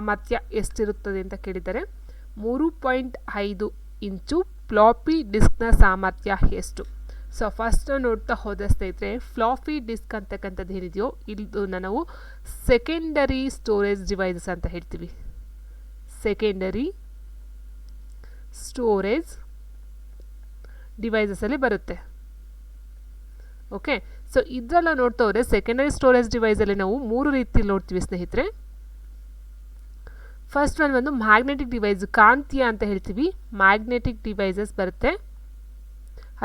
ಸಾಮರ್ಥ್ಯ ಎಷ್ಟಿರುತ್ತದೆ ಅಂತ ಕೇಳಿದರೆ 3.5 ಇಂಚು ಫ್ಲಾಪಿ ಡಿಸ್ಕ್ನ ಸಾಮರ್ಥ್ಯ ಎಷ್ಟು. ಸೊ ಫಸ್ಟ್ ನೋಡ್ತಾ ಹೋದ ಸ್ನೇಹಿತರೆ, ಫ್ಲಾಪಿ ಡಿಸ್ಕ್ ಅಂತಕ್ಕಂಥದ್ದು ಏನಿದೆಯೋ ಇದನ್ನು ನಾವು ಸೆಕೆಂಡರಿ ಸ್ಟೋರೇಜ್ ಡಿವೈಸಸ್ ಅಂತ ಹೇಳ್ತೀವಿ. ಸೆಕೆಂಡರಿ ಸ್ಟೋರೇಜ್ ಡಿವೈಸಸಲ್ಲಿ ಬರುತ್ತೆ. ಓಕೆ, ಸೊ ಇದೆಲ್ಲ ನೋಡ್ತಾ ಹೋದರೆ ಸೆಕೆಂಡರಿ ಸ್ಟೋರೇಜ್ ಡಿವೈಸಲ್ಲಿ ನಾವು 3 ರೀತಿಯಲ್ಲಿ ನೋಡ್ತೀವಿ ಸ್ನೇಹಿತರೆ. ಫಸ್ಟ್ ಒನ್ ಬಂದು ಮ್ಯಾಗ್ನೆಟಿಕ್ ಡಿವೈಸ್, ಕಾಂತೀಯ ಅಂತ ಹೇಳ್ತೀವಿ, ಮ್ಯಾಗ್ನೆಟಿಕ್ ಡಿವೈಸಸ್ ಬರುತ್ತೆ.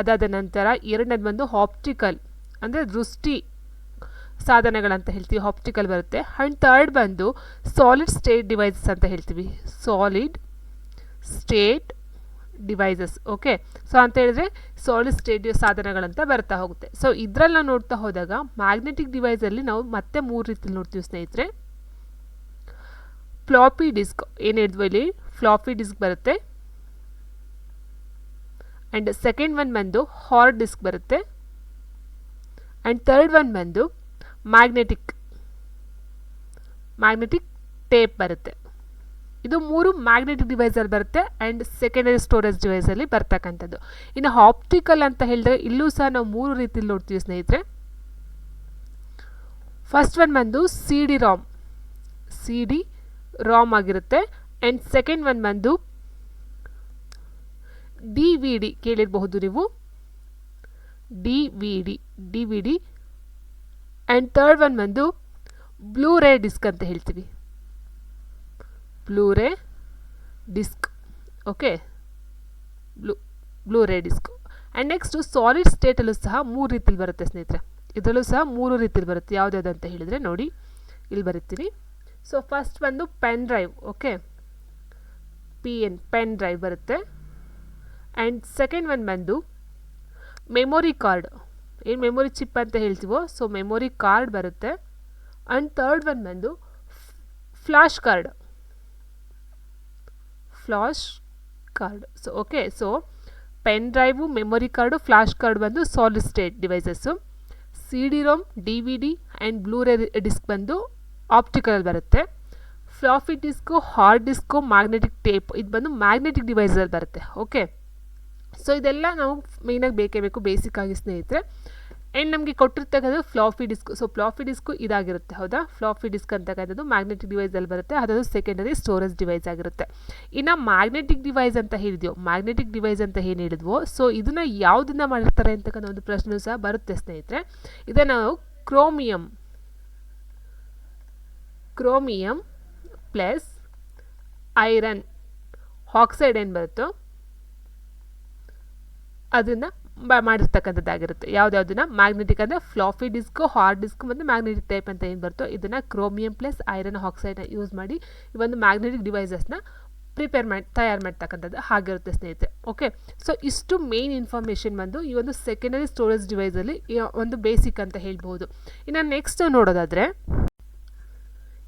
ಅದಾದ ನಂತರ ಎರಡನೇದು ಬಂದು ಆಪ್ಟಿಕಲ್ ಅಂದರೆ ದೃಷ್ಟಿ ಸಾಧನಗಳಂತ ಹೇಳ್ತೀವಿ, ಆಪ್ಟಿಕಲ್ ಬರುತ್ತೆ. ಆ್ಯಂಡ್ ಥರ್ಡ್ ಬಂದು ಸಾಲಿಡ್ ಸ್ಟೇಟ್ ಡಿವೈಸಸ್ ಅಂತ ಹೇಳ್ತೀವಿ, solid state devices. Okay, so ಅಂತ ಹೇಳಿದ್ರೆ ಸಾಲಿಡ್ ಸ್ಟೇಟ್ ಸಾಧನಗಳಂತ ಬರ್ತಾ ಹೋಗುತ್ತೆ. ಸೊ ಇದರೆಲ್ಲ ನೋಡ್ತಾ ಹೋದಾಗ ಮ್ಯಾಗ್ನೆಟಿಕ್ ಡಿವೈಸಲ್ಲಿ ನಾವು ಮತ್ತೆ 3 ರೀತಿಯಲ್ಲಿ ನೋಡ್ತೀವಿ ಸ್ನೇಹಿತರೆ. ಫ್ಲಾಪಿ ಡಿಸ್ಕ್ ಏನು ಹೇಳಿದ್ವಿ ಇಲ್ಲಿ, ಫ್ಲಾಪಿ ಡಿಸ್ಕ್ ಬರುತ್ತೆ. ಆ್ಯಂಡ್ ಸೆಕೆಂಡ್ ಒನ್ ಬಂದು ಹಾರ್ಡ್ ಡಿಸ್ಕ್ ಬರುತ್ತೆ. ಆ್ಯಂಡ್ ಥರ್ಡ್ ಒನ್ ಬಂದು ಮ್ಯಾಗ್ನೆಟಿಕ್ ಟೇಪ್ ಬರುತ್ತೆ. ಇದು 3 ಮ್ಯಾಗ್ನೆಟಿಕ್ ಡಿವೈಸಲ್ಲಿ ಬರುತ್ತೆ ಆ್ಯಂಡ್ ಸೆಕೆಂಡರಿ ಸ್ಟೋರೇಜ್ ಡಿವೈಸಲ್ಲಿ ಬರ್ತಕ್ಕಂಥದ್ದು. ಇನ್ನು ಆಪ್ಟಿಕಲ್ ಅಂತ ಹೇಳಿದ್ರೆ ಇಲ್ಲೂ ಸಹ ನಾವು 3 ರೀತಿಯಲ್ಲಿ ನೋಡ್ತೀವಿ ಸ್ನೇಹಿತರೆ. ಫಸ್ಟ್ ಒನ್ ಬಂದು ಸಿ ಡಿ ರಾಮ್ ಆಗಿರುತ್ತೆ. ಆ್ಯಂಡ್ ಸೆಕೆಂಡ್ ಒನ್ ಬಂದು DVD ಕೇಳಿರಬಹುದು ನೀವು, DVD. ಆ್ಯಂಡ್ ಥರ್ಡ್ ಒನ್ ಬಂದು ಬ್ಲೂರೇ ಡಿಸ್ಕ್ ಅಂತ ಹೇಳ್ತೀವಿ, blu ray disc. Okay, blu ray disc. And next solid ಸ್ಟೇಟಲ್ಲೂ ಸಹ 3 ರೀತಿಯಲ್ಲಿ ಬರುತ್ತೆ ಸ್ನೇಹಿತರೆ. ಇದರಲ್ಲೂ ಸಹ 3 ರೀತಿಯಲ್ಲಿ ಬರುತ್ತೆ. ಯಾವುದ್ಯಾವುದು ಅಂತ ಹೇಳಿದರೆ ನೋಡಿ ಇಲ್ಲಿ ಬರೀತೀನಿ. ಸೊ ಫಸ್ಟ್ ಬಂದು pen drive, okay, pen drive ಬರುತ್ತೆ. ಆ್ಯಂಡ್ ಸೆಕೆಂಡ್ ಒನ್ ಬಂದು ಮೆಮೊರಿ ಕಾರ್ಡ್, ಏನು ಮೆಮೊರಿ ಚಿಪ್ ಅಂತ ಹೇಳ್ತೀವೋ, ಸೊ ಮೆಮೊರಿ ಕಾರ್ಡ್ ಬರುತ್ತೆ. ಆ್ಯಂಡ್ ಥರ್ಡ್ ಒನ್ ಬಂದು flash card. So okay, so pen drive, memory card, flash card ಬಂದು solid state devices. CD-ROM, DVD and blu ray disc ಬಂದು optical ಬರುತ್ತೆ. Floppy disk, hard disk, magnetic tape ಇದು ಬಂದು magnetic ಡಿವೈಸಲ್ಲಿ ಬರುತ್ತೆ. Okay, so ಇದೆಲ್ಲ ನಾವು ಮೇಯ್ನಾಗಿ ಬೇಕೇ ಬೇಕು ಬೇಸಿಕ್ ಆಗಿ ಸ್ನೇಹಿತರೆ. ಆ್ಯಂಡ್ ನಮಗೆ ಕೊಟ್ಟಿರ್ತಕ್ಕಂಥದ್ದು floppy disk. So floppy disk ಇದಾಗಿರುತ್ತೆ, ಹೌದಾ. ಫ್ಲಾಪಿ ಡಿಸ್ಕ್ ಅಂತಕ್ಕಂಥದ್ದು ಮ್ಯಾಗ್ನೆಟಿಕ್ ಡಿವೈಸಲ್ಲಿ ಬರುತ್ತೆ, ಅದು ಸೆಕೆಂಡರಿ ಸ್ಟೋರೇಜ್ ಡಿವೈಸ್ ಆಗಿರುತ್ತೆ. ಇನ್ನು ಮ್ಯಾಗ್ನೆಟಿಕ್ ಡಿವೈಸ್ ಅಂತ ಹೇಳಿದ್ವೋ, ಸೊ ಇದನ್ನು ಯಾವುದನ್ನ ಮಾಡಿರ್ತಾರೆ ಅಂತಕ್ಕಂಥ ಒಂದು ಪ್ರಶ್ನೆ ಸಹ ಬರುತ್ತೆ ಸ್ನೇಹಿತರೆ. ಇದನ್ನು ನಾವು ಕ್ರೋಮಿಯಂ ಪ್ಲಸ್ ಐರನ್ ಆಕ್ಸೈಡ್ ಏನು ಬರುತ್ತೋ ಅದನ್ನು ಮಾಡಿರ್ತಕ್ಕಂಥದ್ದಾಗಿರುತ್ತೆ. ಯಾವುದ್ಯಾವುದನ್ನ ಮ್ಯಾಗ್ನೆಟಿಕ್ ಅಂದರೆ ಫ್ಲಾಪಿ ಡಿಸ್ಕು, ಹಾರ್ಡ್ ಡಿಸ್ಕ್ ಮತ್ತು ಮ್ಯಾಗ್ನೆಟಿಕ್ ಟೈಪ್ ಅಂತ ಏನು ಬರುತ್ತೋ ಇದನ್ನು ಕ್ರೋಮಿಯಂ ಪ್ಲಸ್ ಐರನ್ ಆಕ್ಸೈಡ್ನ ಯೂಸ್ ಮಾಡಿ ಈ ಒಂದು ಮ್ಯಾಗ್ನೆಟಿಕ್ ಡಿವೈಸಸ್ನ ತಯಾರು ಮಾಡ್ತಕ್ಕಂಥದ್ದು ಆಗಿರುತ್ತೆ ಸ್ನೇಹಿತರೆ. ಓಕೆ, ಸೊ ಇಷ್ಟು ಮೇನ್ ಇನ್ಫಾರ್ಮೇಷನ್ ಬಂದು ಈ ಒಂದು ಸೆಕೆಂಡರಿ ಸ್ಟೋರೇಜ್ ಡಿವೈಸಲ್ಲಿ ಒಂದು ಬೇಸಿಕ್ ಅಂತ ಹೇಳ್ಬೋದು. ಇನ್ನು ನೆಕ್ಸ್ಟ್ ನೋಡೋದಾದರೆ,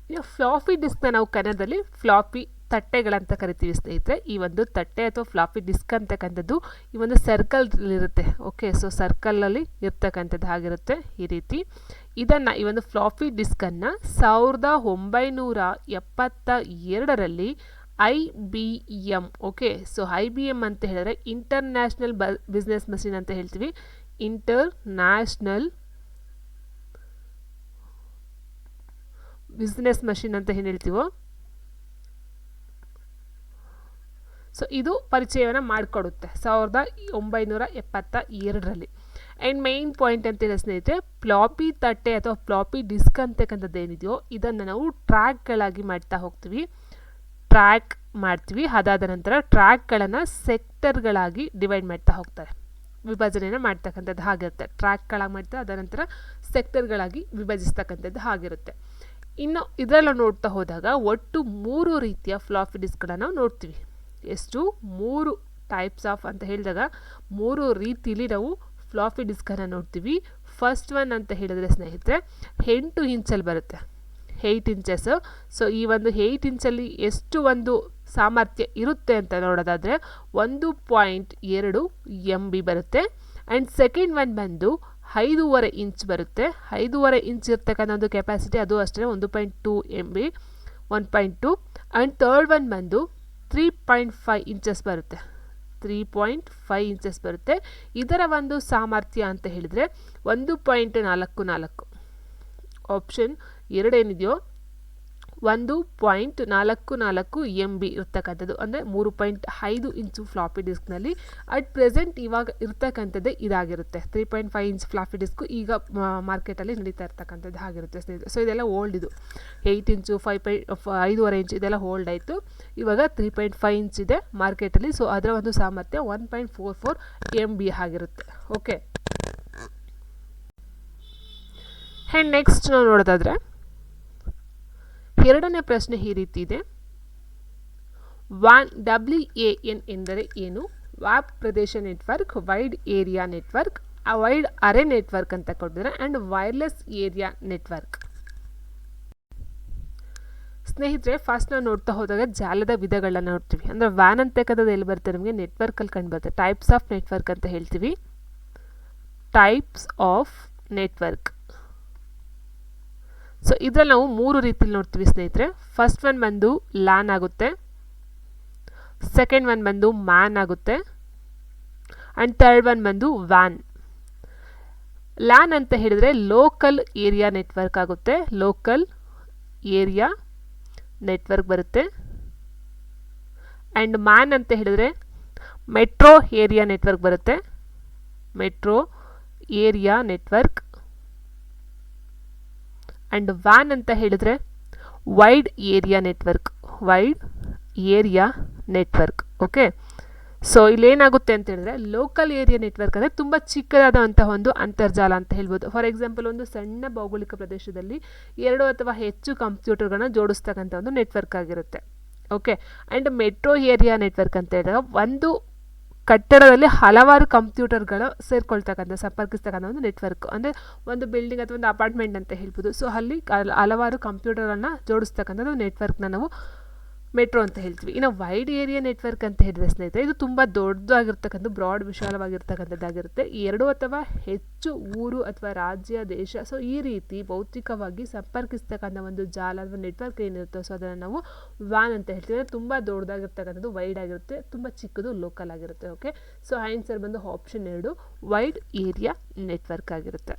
ಇನ್ನು ಫ್ಲಾಪಿ ಡಿಸ್ಕ್ನ ನಾವು ಕನ್ನಡದಲ್ಲಿ ಫ್ಲಾಪಿ ತಟ್ಟೆಗಳಂತ ಕರಿತೀವಿ ಸ್ನೇಹಿತರೆ. ಈ ಒಂದು ತಟ್ಟೆ ಅಥವಾ ಫ್ಲಾಪಿ ಡಿಸ್ಕ್ ಅಂತಕ್ಕಂಥದ್ದು ಈ ಒಂದು ಸರ್ಕಲ್ ಇರುತ್ತೆ. ಓಕೆ, ಸೊ ಸರ್ಕಲಲ್ಲಿ ಇರ್ತಕ್ಕಂಥದ್ದು ಆಗಿರುತ್ತೆ ಈ ರೀತಿ. ಇದನ್ನು ಈ ಒಂದು ಫ್ಲಾಪಿ ಡಿಸ್ಕನ್ನು 1972ರಲ್ಲಿ IBM, ಓಕೆ, ಸೊ IBM ಅಂತ ಹೇಳಿದ್ರೆ ಇಂಟರ್ನ್ಯಾಷನಲ್ ಬಿಸ್ನೆಸ್ ಮಷಿನ್ ಅಂತ ಹೇಳ್ತೀವಿ, ಇಂಟರ್ನ್ಯಾಷನಲ್ ಬಿಸ್ನೆಸ್ ಮಷಿನ್ ಅಂತ ಏನು ಹೇಳ್ತೀವೋ, ಸೊ ಇದು ಪರಿಚಯವನ್ನು ಮಾಡಿಕೊಡುತ್ತೆ 1972ರಲ್ಲಿ. ಆ್ಯಂಡ್ ಮೇನ್ ಪಾಯಿಂಟ್ ಅಂತ ಹೇಳಿ ಸ್ನೇಹಿತರೆ, ಫ್ಲಾಪಿ ತಟ್ಟೆ ಅಥವಾ ಫ್ಲಾಪಿ ಡಿಸ್ಕ್ ಅಂತಕ್ಕಂಥದ್ದು ಏನಿದೆಯೋ ಇದನ್ನು ನಾವು ಟ್ರ್ಯಾಕ್ಗಳಾಗಿ ಮಾಡ್ತೀವಿ. ಅದಾದ ನಂತರ ಟ್ರ್ಯಾಕ್ಗಳನ್ನು ಸೆಕ್ಟರ್ಗಳಾಗಿ ಡಿವೈಡ್ ಮಾಡ್ತಾ ಹೋಗ್ತಾರೆ, ವಿಭಜನೆಯನ್ನು ಮಾಡ್ತಕ್ಕಂಥದ್ದು ಆಗಿರುತ್ತೆ. ಟ್ರ್ಯಾಕ್ಗಳಾಗಿ ಮಾಡ್ತಾರೆ, ಅದಾದ ನಂತರ ಸೆಕ್ಟರ್ಗಳಾಗಿ ವಿಭಜಿಸ್ತಕ್ಕಂಥದ್ದು ಆಗಿರುತ್ತೆ. ಇನ್ನು ಇದರೆಲ್ಲ ನೋಡ್ತಾ ಹೋದಾಗ ಒಟ್ಟು 3 ರೀತಿಯ ಫ್ಲಾಪಿ ಡಿಸ್ಕ್ಗಳನ್ನು ನಾವು ನೋಡ್ತೀವಿ. ಎಷ್ಟು 3 ಟೈಪ್ಸ್ ಆಫ್ ಅಂತ ಹೇಳಿದಾಗ 3 ರೀತಿಯಲ್ಲಿ ನಾವು ಫ್ಲಾಪಿ ಡಿಸ್ಕನ್ನು ನೋಡ್ತೀವಿ. ಫಸ್ಟ್ ಒನ್ ಅಂತ ಹೇಳಿದ್ರೆ ಸ್ನೇಹಿತರೆ 8 ಇಂಚಲ್ಲಿ ಬರುತ್ತೆ, 8 ಇಂಚಸ್. ಸೊ ಈ ಒಂದು 8 ಇಂಚಲ್ಲಿ ಎಷ್ಟು ಒಂದು ಸಾಮರ್ಥ್ಯ ಇರುತ್ತೆ ಅಂತ ನೋಡೋದಾದರೆ 1.2 MB ಬರುತ್ತೆ. ಆ್ಯಂಡ್ ಸೆಕೆಂಡ್ ಒನ್ ಬಂದು 5.5 ಇಂಚ್ ಬರುತ್ತೆ. 5.5 ಇಂಚ್ ಇರ್ತಕ್ಕಂಥ ಒಂದು ಕೆಪಾಸಿಟಿ, ಅದು ಅಷ್ಟೇ 1.2 MB 1.2. ಆ್ಯಂಡ್ ಥರ್ಡ್ ಒನ್ ಬಂದು 3.5 ಇಂಚಸ್ ಬರುತ್ತೆ. 3.5 ಇಂಚಸ್ ಬರುತ್ತೆ. ಇದರ ಒಂದು ಸಾಮರ್ಥ್ಯ ಅಂತ ಹೇಳಿದರೆ 1.44. ಆಪ್ಷನ್ 2 ಏನಿದೆಯೋ 1.44 MB ಇರ್ತಕ್ಕಂಥದ್ದು, ಅಂದರೆ 3.5 ಇಂಚು ಫ್ಲಾಪಿ ಡಿಸ್ಕ್ನಲ್ಲಿ ಅಟ್ ಪ್ರೆಸೆಂಟ್ ಇವಾಗ ಇರ್ತಕ್ಕಂಥದ್ದೇ ಇದಾಗಿರುತ್ತೆ. 3.5 ಇಂಚ್ ಫ್ಲಾಪಿ ಡಿಸ್ಕು ಈಗ ಮಾರ್ಕೆಟಲ್ಲಿ ನಡೀತಾ ಇರ್ತಕ್ಕಂಥದ್ದು ಆಗಿರುತ್ತೆ ಸ್ನೇಹಿತರೆ. ಸೊ ಇದೆಲ್ಲ ಓಲ್ಡ್, ಇದು 8 ಇಂಚು 5.5 ಇಂಚು ಇದೆಲ್ಲ ಓಲ್ಡ್ ಆಯಿತು. ಇವಾಗ 3.5 ಇಂಚ್ ಇದೆ ಮಾರ್ಕೆಟಲ್ಲಿ. ಸೊ ಅದರ ಒಂದು ಸಾಮರ್ಥ್ಯ 1.44 MB ಆಗಿರುತ್ತೆ. ಓಕೆ, ಆ್ಯಂಡ್ ನೆಕ್ಸ್ಟ್ ನಾವು ನೋಡೋದಾದರೆ ಎರಡನೇ ಪ್ರಶ್ನೆ ಈ ರೀತಿ ಇದೆ. WAN ಎಂದರೆ ಏನು? ವ್ಯಾಪ್ ಪ್ರದೇಶ network, wide area network, wide ಅರೆ ನೆಟ್ವರ್ಕ್ ಅಂತ ಕೊಟ್ಟಿದ್ದಾರೆ, ಆ್ಯಂಡ್ ವೈರ್ಲೆಸ್ ಏರಿಯಾ ನೆಟ್ವರ್ಕ್. ಸ್ನೇಹಿತರೆ, ಫಸ್ಟ್ ನಾವು ನೋಡ್ತಾ ಹೋದಾಗ ಜಾಲದ ವಿಧಗಳನ್ನ ನೋಡ್ತೀವಿ. ಅಂದರೆ ವ್ಯಾನ್ ಅಂತಕ್ಕಂಥದ್ದು ಎಲ್ಲಿ ಬರುತ್ತೆ ನಮಗೆ? ನೆಟ್ವರ್ಕಲ್ಲಿ ಕಂಡು ಬರುತ್ತೆ. ಟೈಪ್ಸ್ ಆಫ್ ನೆಟ್ವರ್ಕ್ ಅಂತ ಹೇಳ್ತೀವಿ. Types of network. ಸೊ ಇದರಲ್ಲಿ ನಾವು 3 ರೀತಿಲಿ ನೋಡ್ತೀವಿ ಸ್ನೇಹಿತರೆ. ಫಸ್ಟ್ ಒನ್ ಬಂದು ಲ್ಯಾನ್ ಆಗುತ್ತೆ, ಸೆಕೆಂಡ್ ಒನ್ ಬಂದು ಮ್ಯಾನ್ ಆಗುತ್ತೆ, ಆ್ಯಂಡ್ ಥರ್ಡ್ ಒನ್ ಬಂದು ವ್ಯಾನ್. ಲ್ಯಾನ್ ಅಂತ ಹೇಳಿದರೆ ಲೋಕಲ್ ಏರಿಯಾ ನೆಟ್ವರ್ಕ್ ಆಗುತ್ತೆ. ಲೋಕಲ್ ಏರಿಯಾ ನೆಟ್ವರ್ಕ್ ಬರುತ್ತೆ. ಆ್ಯಂಡ್ ಮ್ಯಾನ್ ಅಂತ ಹೇಳಿದರೆ ಮೆಟ್ರೋ ಏರಿಯಾ ನೆಟ್ವರ್ಕ್ ಬರುತ್ತೆ. Metro area network. ಆ್ಯಂಡ್ ವ್ಯಾನ್ ಅಂತ ಹೇಳಿದರೆ wide area network. Wide area network. Okay, so ಇಲ್ಲೇನಾಗುತ್ತೆ ಅಂತ ಹೇಳಿದ್ರೆ ಲೋಕಲ್ ಏರಿಯಾ ನೆಟ್ವರ್ಕ್ ಅಂದರೆ ತುಂಬ ಚಿಕ್ಕದಾದಂತಹ ಒಂದು ಅಂತರ್ಜಾಲ ಅಂತ ಹೇಳ್ಬೋದು. ಫಾರ್ ಎಕ್ಸಾಂಪಲ್, ಒಂದು ಸಣ್ಣ ಭೌಗೋಳಿಕ ಪ್ರದೇಶದಲ್ಲಿ 2 ಅಥವಾ ಹೆಚ್ಚು ಕಂಪ್ಯೂಟರ್ಗಳನ್ನ ಜೋಡಿಸ್ತಕ್ಕಂಥ ಒಂದು ನೆಟ್ವರ್ಕ್ ಆಗಿರುತ್ತೆ. Okay, and metro area network ಅಂತ ಹೇಳಿದಾಗ ಒಂದು ಕಟ್ಟಡದಲ್ಲಿ ಹಲವಾರು ಕಂಪ್ಯೂಟರ್ಗಳು ಸೇರ್ಕೊಳ್ತಕ್ಕಂಥ, ಸಂಪರ್ಕಿಸ್ತಕ್ಕಂಥ ಒಂದು ನೆಟ್ವರ್ಕ್. ಅಂದರೆ ಒಂದು ಬಿಲ್ಡಿಂಗ್ ಅಥವಾ ಒಂದು ಅಪಾರ್ಟ್ಮೆಂಟ್ ಅಂತ ಹೇಳ್ಬೋದು. ಸೊ ಅಲ್ಲಿ ಹಲವಾರು ಕಂಪ್ಯೂಟರನ್ನು ಜೋಡಿಸ್ತಕ್ಕಂಥದ್ದು ನೆಟ್ವರ್ಕ್ನ ನಾವು ಮೆಟ್ರೋ ಅಂತ ಹೇಳ್ತೀವಿ. ಇನ್ನು ವೈಡ್ ಏರಿಯಾ ನೆಟ್ವರ್ಕ್ ಅಂತ ಹೇಳಿದ್ರೆ ಸ್ನೇಹಿತರೆ, ಇದು ತುಂಬ ದೊಡ್ಡದಾಗಿರ್ತಕ್ಕಂಥ, ಬ್ರಾಡ್ ವಿಶಾಲವಾಗಿರ್ತಕ್ಕಂಥದ್ದಾಗಿರುತ್ತೆ. 2 ಅಥವಾ ಹೆಚ್ಚು ಊರು ಅಥವಾ ರಾಜ್ಯ, ದೇಶ, ಸೊ ಈ ರೀತಿ ಭೌತಿಕವಾಗಿ ಸಂಪರ್ಕಿಸ್ತಕ್ಕಂಥ ಒಂದು ಜಾಲ ಅಥವಾ ನೆಟ್ವರ್ಕ್ ಏನಿರುತ್ತೋ ಸೊ ಅದನ್ನು ನಾವು ವ್ಯಾನ್ ಅಂತ ಹೇಳ್ತೀವಿ. ತುಂಬ ದೊಡ್ಡದಾಗಿರ್ತಕ್ಕಂಥದ್ದು ವೈಡ್ ಆಗಿರುತ್ತೆ, ತುಂಬ ಚಿಕ್ಕದು ಲೋಕಲ್ ಆಗಿರುತ್ತೆ. ಓಕೆ, ಸೊ ಆನ್ಸರ್ ಬಂದು ಆಪ್ಷನ್ 2 ವೈಡ್ ಏರಿಯಾ ನೆಟ್ವರ್ಕ್ ಆಗಿರುತ್ತೆ.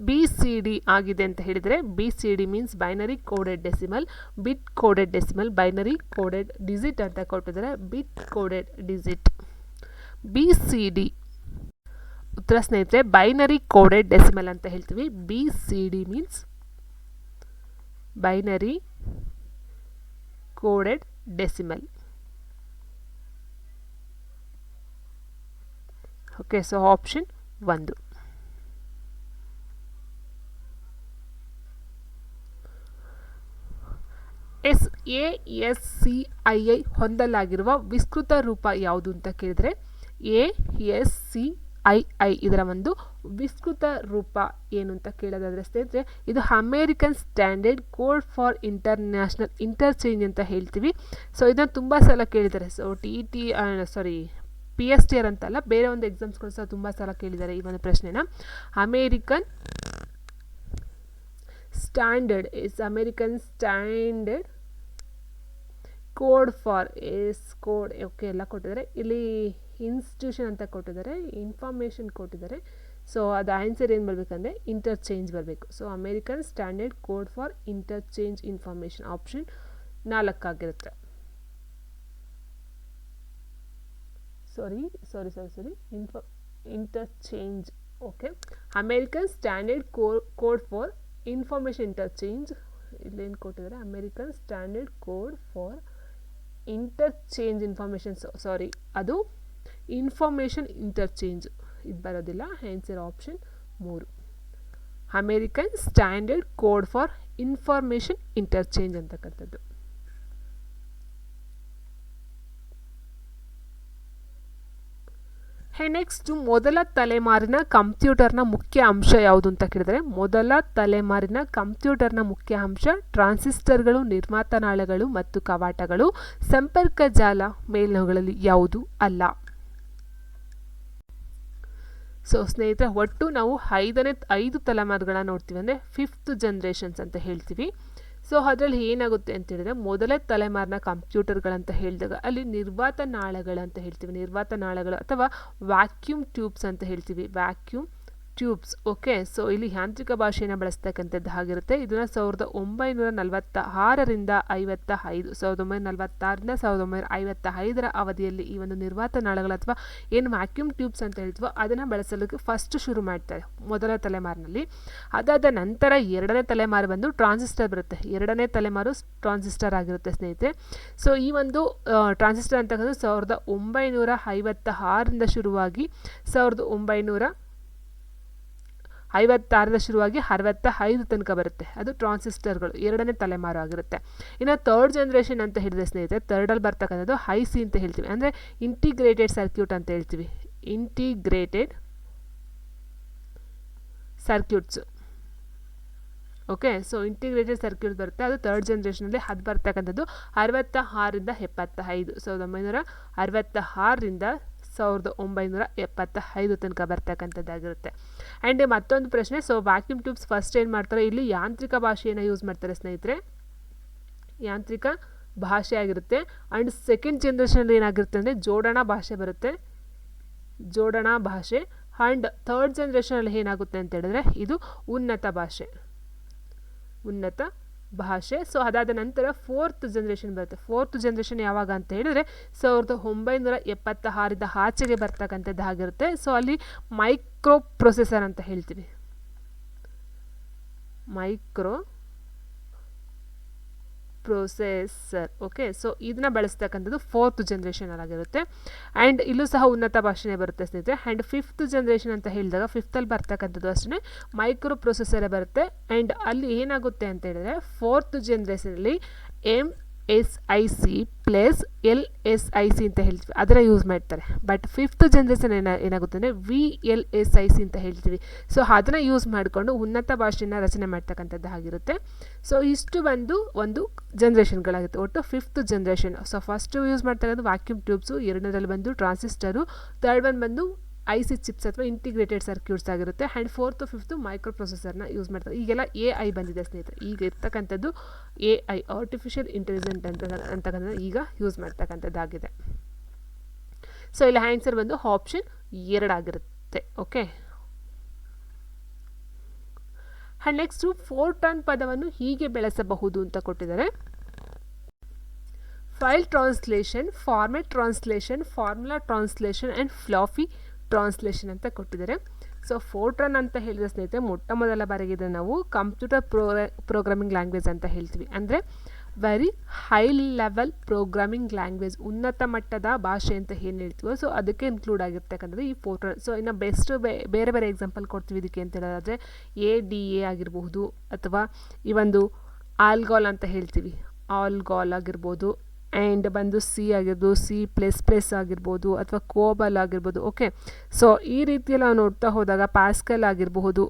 BCD ಆಗಿದೆ ಅಂತ ಹೇಳಿದರೆ, BCD means binary coded decimal, bit coded decimal, binary coded digit ಅಂತ ಕೊಟ್ಟಿದ್ದಾರೆ. Bit coded digit BCD. ಉತ್ತರ ಸ್ನೇಹಿತರೆ ಬೈನರಿ ಕೋಡೆಡ್ ಡೆಸಿಮಲ್ ಅಂತ ಹೇಳ್ತೀವಿ. BCD means binary coded decimal. Okay, so option 1. ASCII ಹೊಂದಲಾಗಿರುವ ವಿಸ್ತೃತ ರೂಪ ಯಾವುದು ಅಂತ ಕೇಳಿದರೆ, ASCII ಇದರ ಒಂದು ವಿಸ್ತೃತ ರೂಪ ಏನು ಅಂತ ಕೇಳೋದಾದರೆ ಸ್ನೇಹಿತರೆ, ಇದು American standard code for international interchange ಅಂತ ಹೇಳ್ತೀವಿ. ಸೊ ಇದನ್ನು ತುಂಬ ಸಲ ಕೇಳಿದ್ದಾರೆ. ಸೊ PSTR ಅಂತಲ್ಲ, ಬೇರೆ ಒಂದು ಎಕ್ಸಾಮ್ಸ್ಗಳು ಸಹ ತುಂಬ ಸಲ ಕೇಳಿದ್ದಾರೆ ಈ ಒಂದು ಪ್ರಶ್ನೆನ. American standard is American standard code for code. Okay, ಎಲ್ಲ ಕೊಟ್ಟಿದ್ದಾರೆ. ಇಲ್ಲಿ ಇನ್ಸ್ಟಿಟ್ಯೂಷನ್ ಅಂತ ಕೊಟ್ಟಿದ್ದಾರೆ, ಇನ್ಫಾರ್ಮೇಷನ್ ಕೊಟ್ಟಿದ್ದಾರೆ. ಸೊ ಅದು ಆನ್ಸರ್ ಏನು ಬರಬೇಕಂದ್ರೆ ಇಂಟರ್ಚೇಂಜ್ ಬರಬೇಕು. So American standard code for interchange information option 4 ಆಗಿರುತ್ತೆ. Interchange. Okay, American standard code for information interchange. ಇಲ್ಲೇನು ಕೊಟ್ಟಿದ್ದಾರೆ? American standard code for interchange information. ಅದು ಇನ್ಫಾರ್ಮೇಷನ್ ಇಂಟರ್ಚೇಂಜ್ ಇದು ಬರೋದಿಲ್ಲ. Answer option 3 American standard code for information interchange ಅಂತಕ್ಕಂಥದ್ದು. Next, ಮೊದಲ ತಲೆಮಾರಿನ ಕಂಪ್ಯೂಟರ್ನ ಮುಖ್ಯ ಅಂಶ ಯಾವುದು ಅಂತ ಕೇಳಿದರೆ, ಮೊದಲ ತಲೆಮಾರಿನ ಕಂಪ್ಯೂಟರ್ನ ಮುಖ್ಯ ಅಂಶ ಟ್ರಾನ್ಸಿಸ್ಟರ್ಗಳು, ನಿರ್ಮಾತನಾಳಗಳು ಮತ್ತು ಕವಾಟಗಳು. ಸಂಪರ್ಕ ಜಾಲ ಮೇಲ್ನವುಗಳಲ್ಲಿ ಯಾವುದು ಅಲ್ಲ. ಸೊ ಸ್ನೇಹಿತರೆ, ಒಟ್ಟು ನಾವು 5 ತಲೆಮಾರುಗಳನ್ನ ನೋಡ್ತೀವಿ, ಅಂದರೆ 5th ಜನರೇಷನ್ಸ್ ಅಂತ ಹೇಳ್ತೀವಿ. ಸೊ ಅದರಲ್ಲಿ ಏನಾಗುತ್ತೆ ಅಂತ ಹೇಳಿದ್ರೆ, ಮೊದಲೇ ತಲೆಮಾರಿನ ಕಂಪ್ಯೂಟರ್ಗಳಂತ ಹೇಳಿದಾಗ ಅಲ್ಲಿ ನಿರ್ವಾತ ನಾಳಗಳಂತ ಹೇಳ್ತೀವಿ, ನಿರ್ವಾತ ನಾಳಗಳು ಅಥವಾ ವ್ಯಾಕ್ಯೂಮ್ ಟ್ಯೂಬ್ಸ್ ಅಂತ ಹೇಳ್ತೀವಿ, ವ್ಯಾಕ್ಯೂಮ್ ಟ್ಯೂಬ್ಸ್. ಓಕೆ, ಸೊ ಇಲ್ಲಿ ಯಾಂತ್ರಿಕ ಭಾಷೆಯನ್ನು ಬಳಸ್ತಕ್ಕಂಥದ್ದು ಆಗಿರುತ್ತೆ. ಇದನ್ನು 1946ರಿಂದ 55, 1946ರಿಂದ 1955 ಅವಧಿಯಲ್ಲಿ ಈ ಒಂದು ನಿರ್ವಾತ ನಾಳಗಳು ಅಥವಾ ಏನು ವ್ಯಾಕ್ಯೂಮ್ ಟ್ಯೂಬ್ಸ್ ಅಂತ ಹೇಳ್ತೀವೋ ಅದನ್ನು ಬಳಸಲಿಕ್ಕೆ ಫಸ್ಟ್ ಶುರು ಮಾಡ್ತಾರೆ ಮೊದಲ ತಲೆಮಾರಿನಲ್ಲಿ. ಅದಾದ ನಂತರ 2ನೇ ತಲೆಮಾರು ಬಂದು ಟ್ರಾನ್ಸಿಸ್ಟರ್ ಬರುತ್ತೆ. 2ನೇ ತಲೆಮಾರು ಟ್ರಾನ್ಸಿಸ್ಟರ್ ಆಗಿರುತ್ತೆ ಸ್ನೇಹಿತರೆ. ಸೊ ಈ ಒಂದು ಟ್ರಾನ್ಸಿಸ್ಟರ್ ಅಂತಕ್ಕಂಥದ್ದು 1956ರಿಂದ ಶುರುವಾಗಿ 1956ರಿಂದ ಶುರುವಾಗಿ 65 ತನಕ ಬರುತ್ತೆ. ಅದು ಟ್ರಾನ್ಸಿಸ್ಟರ್ಗಳು 2ನೇ ತಲೆಮಾರು ಆಗಿರುತ್ತೆ. ಇನ್ನು 3rd ಜನರೇಷನ್ ಅಂತ ಹೇಳಿದ್ರೆ ಸ್ನೇಹಿತರೆ, 3ರಲ್ಲಿ ಬರ್ತಕ್ಕಂಥದ್ದು IC ಅಂತ ಹೇಳ್ತೀವಿ, ಅಂದರೆ ಇಂಟಿಗ್ರೇಟೆಡ್ ಸರ್ಕ್ಯೂಟ್ ಅಂತ ಹೇಳ್ತೀವಿ, integrated circuits. Okay, so integrated circuit ಬರುತ್ತೆ, ಅದು 3rd ಜನರೇಷನಲ್ಲಿ. ಅದು ಬರ್ತಕ್ಕಂಥದ್ದು 66ರಿಂದ 75, 1966ರಿಂದ 1975 ತನಕ ಬರ್ತಕ್ಕಂಥದ್ದಾಗಿರುತ್ತೆ. ಆ್ಯಂಡ್ ಮತ್ತೊಂದು ಪ್ರಶ್ನೆ, ಸೊ ವ್ಯಾಕ್ಯೂಮ್ ಟ್ಯೂಬ್ಸ್ ಫಸ್ಟ್ ಏನು ಮಾಡ್ತಾರೆ, ಇಲ್ಲಿ ಯಾಂತ್ರಿಕ ಭಾಷೆಯನ್ನು ಯೂಸ್ ಮಾಡ್ತಾರೆ ಸ್ನೇಹಿತರೆ, ಯಾಂತ್ರಿಕ ಭಾಷೆ ಆಗಿರುತ್ತೆ. ಆ್ಯಂಡ್ 2nd ಜನರೇಷನಲ್ಲಿ ಏನಾಗಿರುತ್ತೆ ಅಂದರೆ ಜೋಡಣಾ ಭಾಷೆ ಬರುತ್ತೆ, ಜೋಡಣಾ ಭಾಷೆ. ಆ್ಯಂಡ್ 3rd ಜನರೇಷನಲ್ಲಿ ಏನಾಗುತ್ತೆ ಅಂತ ಹೇಳಿದ್ರೆ ಇದು ಉನ್ನತ ಭಾಷೆ, ಉನ್ನತ ಭಾಷೆ. ಸೊ ಅದಾದ ನಂತರ 4th ಜನರೇಷನ್ ಬರುತ್ತೆ. 4th ಜನರೇಷನ್ ಯಾವಾಗ ಅಂತ ಹೇಳಿದ್ರೆ 1976ರಿಂದ ಆಚೆಗೆ ಬರ್ತಕ್ಕಂಥದ್ದು ಆಗಿರುತ್ತೆ. ಸೊ ಅಲ್ಲಿ ಮೈಕ್ರೋ ಪ್ರೊಸೆಸರ್ ಅಂತ ಹೇಳ್ತೀವಿ, ಮೈಕ್ರೋ ಪ್ರೊಸೆಸರ್. ಓಕೆ, ಸೊ ಇದನ್ನ ಬಳಸ್ತಕ್ಕಂಥದ್ದು 4th ಜನರೇಷನ್ ಆಗಿರುತ್ತೆ. ಆ್ಯಂಡ್ ಇಲ್ಲೂ ಸಹ ಉನ್ನತ ಭಾಷೆನೇ ಬರುತ್ತೆ ಸ್ನೇಹಿತರೆ. ಆ್ಯಂಡ್ 5th ಜನರೇಷನ್ ಅಂತ ಹೇಳಿದಾಗ 5th ಬರ್ತಕ್ಕಂಥದ್ದು ಅಷ್ಟೇ ಮೈಕ್ರೋ ಪ್ರೊಸೆಸರೇ ಬರುತ್ತೆ. ಆ್ಯಂಡ್ ಅಲ್ಲಿ ಏನಾಗುತ್ತೆ ಅಂತ ಹೇಳಿದ್ರೆ 4th ಜನರೇಷನಲ್ಲಿ MSIC ಪ್ಲಸ್ LSIC ಅಂತ ಹೇಳ್ತೀವಿ, ಅದರ ಯೂಸ್ ಮಾಡ್ತಾರೆ. ಬಟ್ 5th ಜನರೇಷನ್ ಏನಾಗುತ್ತೆ ಅಂದರೆ VLSIC ಅಂತ ಹೇಳ್ತೀವಿ. ಸೊ ಅದನ್ನು ಯೂಸ್ ಮಾಡಿಕೊಂಡು ಉನ್ನತ ಭಾಷೆಯನ್ನು ರಚನೆ ಮಾಡ್ತಕ್ಕಂಥದ್ದು ಆಗಿರುತ್ತೆ. ಸೊ ಇಷ್ಟು ಬಂದು ಒಂದು ಜನರೇಷನ್ಗಳಾಗುತ್ತೆ, ಒಟ್ಟು 5th generation. So first use ಮಾಡ್ತಕ್ಕಂಥ ವ್ಯಾಕ್ಯೂಮ್ ಟ್ಯೂಬ್ಸು, 2ರಲ್ಲಿ ಬಂದು ಟ್ರಾನ್ಸಿಸ್ಟರು, 3rd ಒನ್ ಬಂದು IC ಚಿಪ್ಸ್ ಅಥವಾ ಇಂಟಿಗ್ರೇಟೆಡ್ ಸರ್ಕ್ಯೂಟ್ಸ್ ಆಗಿರುತ್ತೆ. ಆ್ಯಂಡ್ 4th 5th ಮೈಕ್ರೋ ಪ್ರೊಸೆಸರ್ನ ಯೂಸ್ ಮಾಡ್ತಾರೆ. ಈಗೆಲ್ಲ AI ಬಂದಿದೆ ಸ್ನೇಹಿತರೆ, ಈಗ ಇರ್ತಕ್ಕಂಥದ್ದು AI, ಆರ್ಟಿಫಿಷಿಯಲ್ ಇಂಟೆಲಿಜೆಂಟ್ ಅಂತಕ್ಕಂಥದ್ದು ಈಗ ಯೂಸ್ ಮಾಡ್ತಕ್ಕಂಥದ್ದಾಗಿದೆ. ಸೊ ಇಲ್ಲಿ ಆನ್ಸರ್ ಬಂದು ಆಪ್ಷನ್ 2 ಆಗಿರುತ್ತೆ. ಓಕೆ, ಆ್ಯಂಡ್ ನೆಕ್ಸ್ಟು ಫೋರ್ಟ್ರಾನ್ ಪದವನ್ನು ಹೀಗೆ ಬೆಳೆಸಬಹುದು ಅಂತ ಕೊಟ್ಟಿದ್ದಾರೆ. File translation, format translation, formula translation and floppy translation ಅಂತ ಕೊಟ್ಟಿದ್ದಾರೆ. ಸೊ ಫೋರ್ಟ್ರಾನ್ ಅಂತ ಹೇಳಿದ ಸ್ನೇಹಿತರೆ, ಮೊಟ್ಟ ಮೊದಲ ಬಾರಿಗೆ ಇದನ್ನು ನಾವು ಕಂಪ್ಯೂಟರ್ ಪ್ರೋಗ್ರಾಮಿಂಗ್ ಲ್ಯಾಂಗ್ವೇಜ್ ಅಂತ ಹೇಳ್ತೀವಿ, ಅಂದರೆ very high level programming language, ಉನ್ನತ ಮಟ್ಟದ ಭಾಷೆ ಅಂತ ಏನು ಹೇಳ್ತೀವೋ ಸೊ ಅದಕ್ಕೆ ಇನ್ಕ್ಲೂಡ್ ಆಗಿರ್ತಕ್ಕಂಥದ್ದು ಈ ಫೋರ್ಟ್ರಾನ್. ಸೊ ಇನ್ನು ಬೆಸ್ಟ್ ಬೇರೆ ಬೇರೆ ಎಕ್ಸಾಂಪಲ್ ಕೊಡ್ತೀವಿ ಇದಕ್ಕೆ ಅಂತ ಹೇಳೋದಾದರೆ ADA ಆಗಿರಬಹುದು, ಅಥವಾ ಈ ಒಂದು ಆಲ್ಗಾಲ್ ಅಂತ ಹೇಳ್ತೀವಿ, ಆಲ್ಗಾಲ್ ಆಗಿರ್ಬೋದು. ಆ್ಯಂಡ್ ಬಂದು C ಆಗಿರ್ಬೋದು, C++ ಆಗಿರ್ಬೋದು, ಅಥವಾ ಕೋಬಲ್ ಆಗಿರ್ಬೋದು. ಓಕೆ, ಸೊ ಈ ರೀತಿಯಲ್ಲಿ ನಾವು ನೋಡ್ತಾ ಹೋದಾಗ ಪ್ಯಾಸ್ಕಲ್ ಆಗಿರಬಹುದು.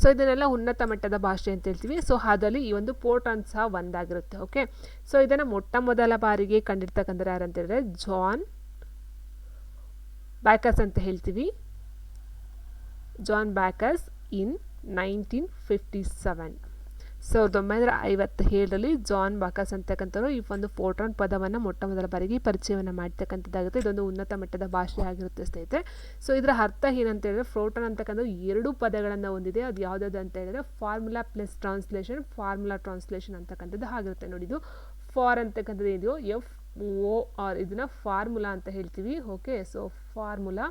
ಸೊ ಇದನ್ನೆಲ್ಲ ಉನ್ನತ ಮಟ್ಟದ ಭಾಷೆ ಅಂತ ಹೇಳ್ತೀವಿ. ಸೊ ಅದರಲ್ಲಿ ಈ ಒಂದು ಫೋರ್ಟ್ರಾನ್ ಸಹ ಒಂದಾಗಿರುತ್ತೆ. ಓಕೆ, ಸೊ ಇದನ್ನು ಮೊಟ್ಟ ಮೊದಲ ಬಾರಿಗೆ ಕಂಡಿರ್ತಕ್ಕಂಥ ಯಾರು ಅಂತ ಹೇಳಿದ್ರೆ ಜಾನ್ ಬ್ಯಾಕಸ್ ಅಂತ ಹೇಳ್ತೀವಿ, ಜಾನ್ ಬ್ಯಾಕಸ್ ಇನ್ 1957. 1957ರಲ್ಲಿ ಜಾನ್ ಬಾಕಸ್ ಅಂತಕ್ಕಂಥವ್ರು ಈ ಒಂದು ಫೋರ್ಟ್ರಾನ್ ಪದವನ್ನು ಮೊಟ್ಟ ಮೊದಲ ಬಾರಿಗೆ ಪರಿಚಯವನ್ನು ಮಾಡ್ತಕ್ಕಂಥದ್ದಾಗುತ್ತೆ. ಇದೊಂದು ಉನ್ನತ ಮಟ್ಟದ ಭಾಷೆ ಆಗಿರುತ್ತೆ ಸ್ನೇಹಿತರೆ. ಸೊ ಇದರ ಅರ್ಥ ಏನಂತ ಹೇಳಿದ್ರೆ, ಫೋರ್ಟ್ರಾನ್ ಅಂತಕ್ಕಂಥದ್ದು 2 ಪದಗಳನ್ನು ಹೊಂದಿದೆ. ಅದು ಯಾವುದಾದ್ರು ಅಂತ ಹೇಳಿದ್ರೆ formula plus translation, formula translation ಅಂತಕ್ಕಂಥದ್ದು ಆಗಿರುತ್ತೆ. ನೋಡಿ, ಇದು ಫಾರ್ ಅಂತಕ್ಕಂಥದ್ದು ಇದೆಯೋ FOR, ಇದನ್ನು ಫಾರ್ಮುಲಾ ಅಂತ ಹೇಳ್ತೀವಿ. ಓಕೆ, ಸೊ ಫಾರ್ಮುಲಾ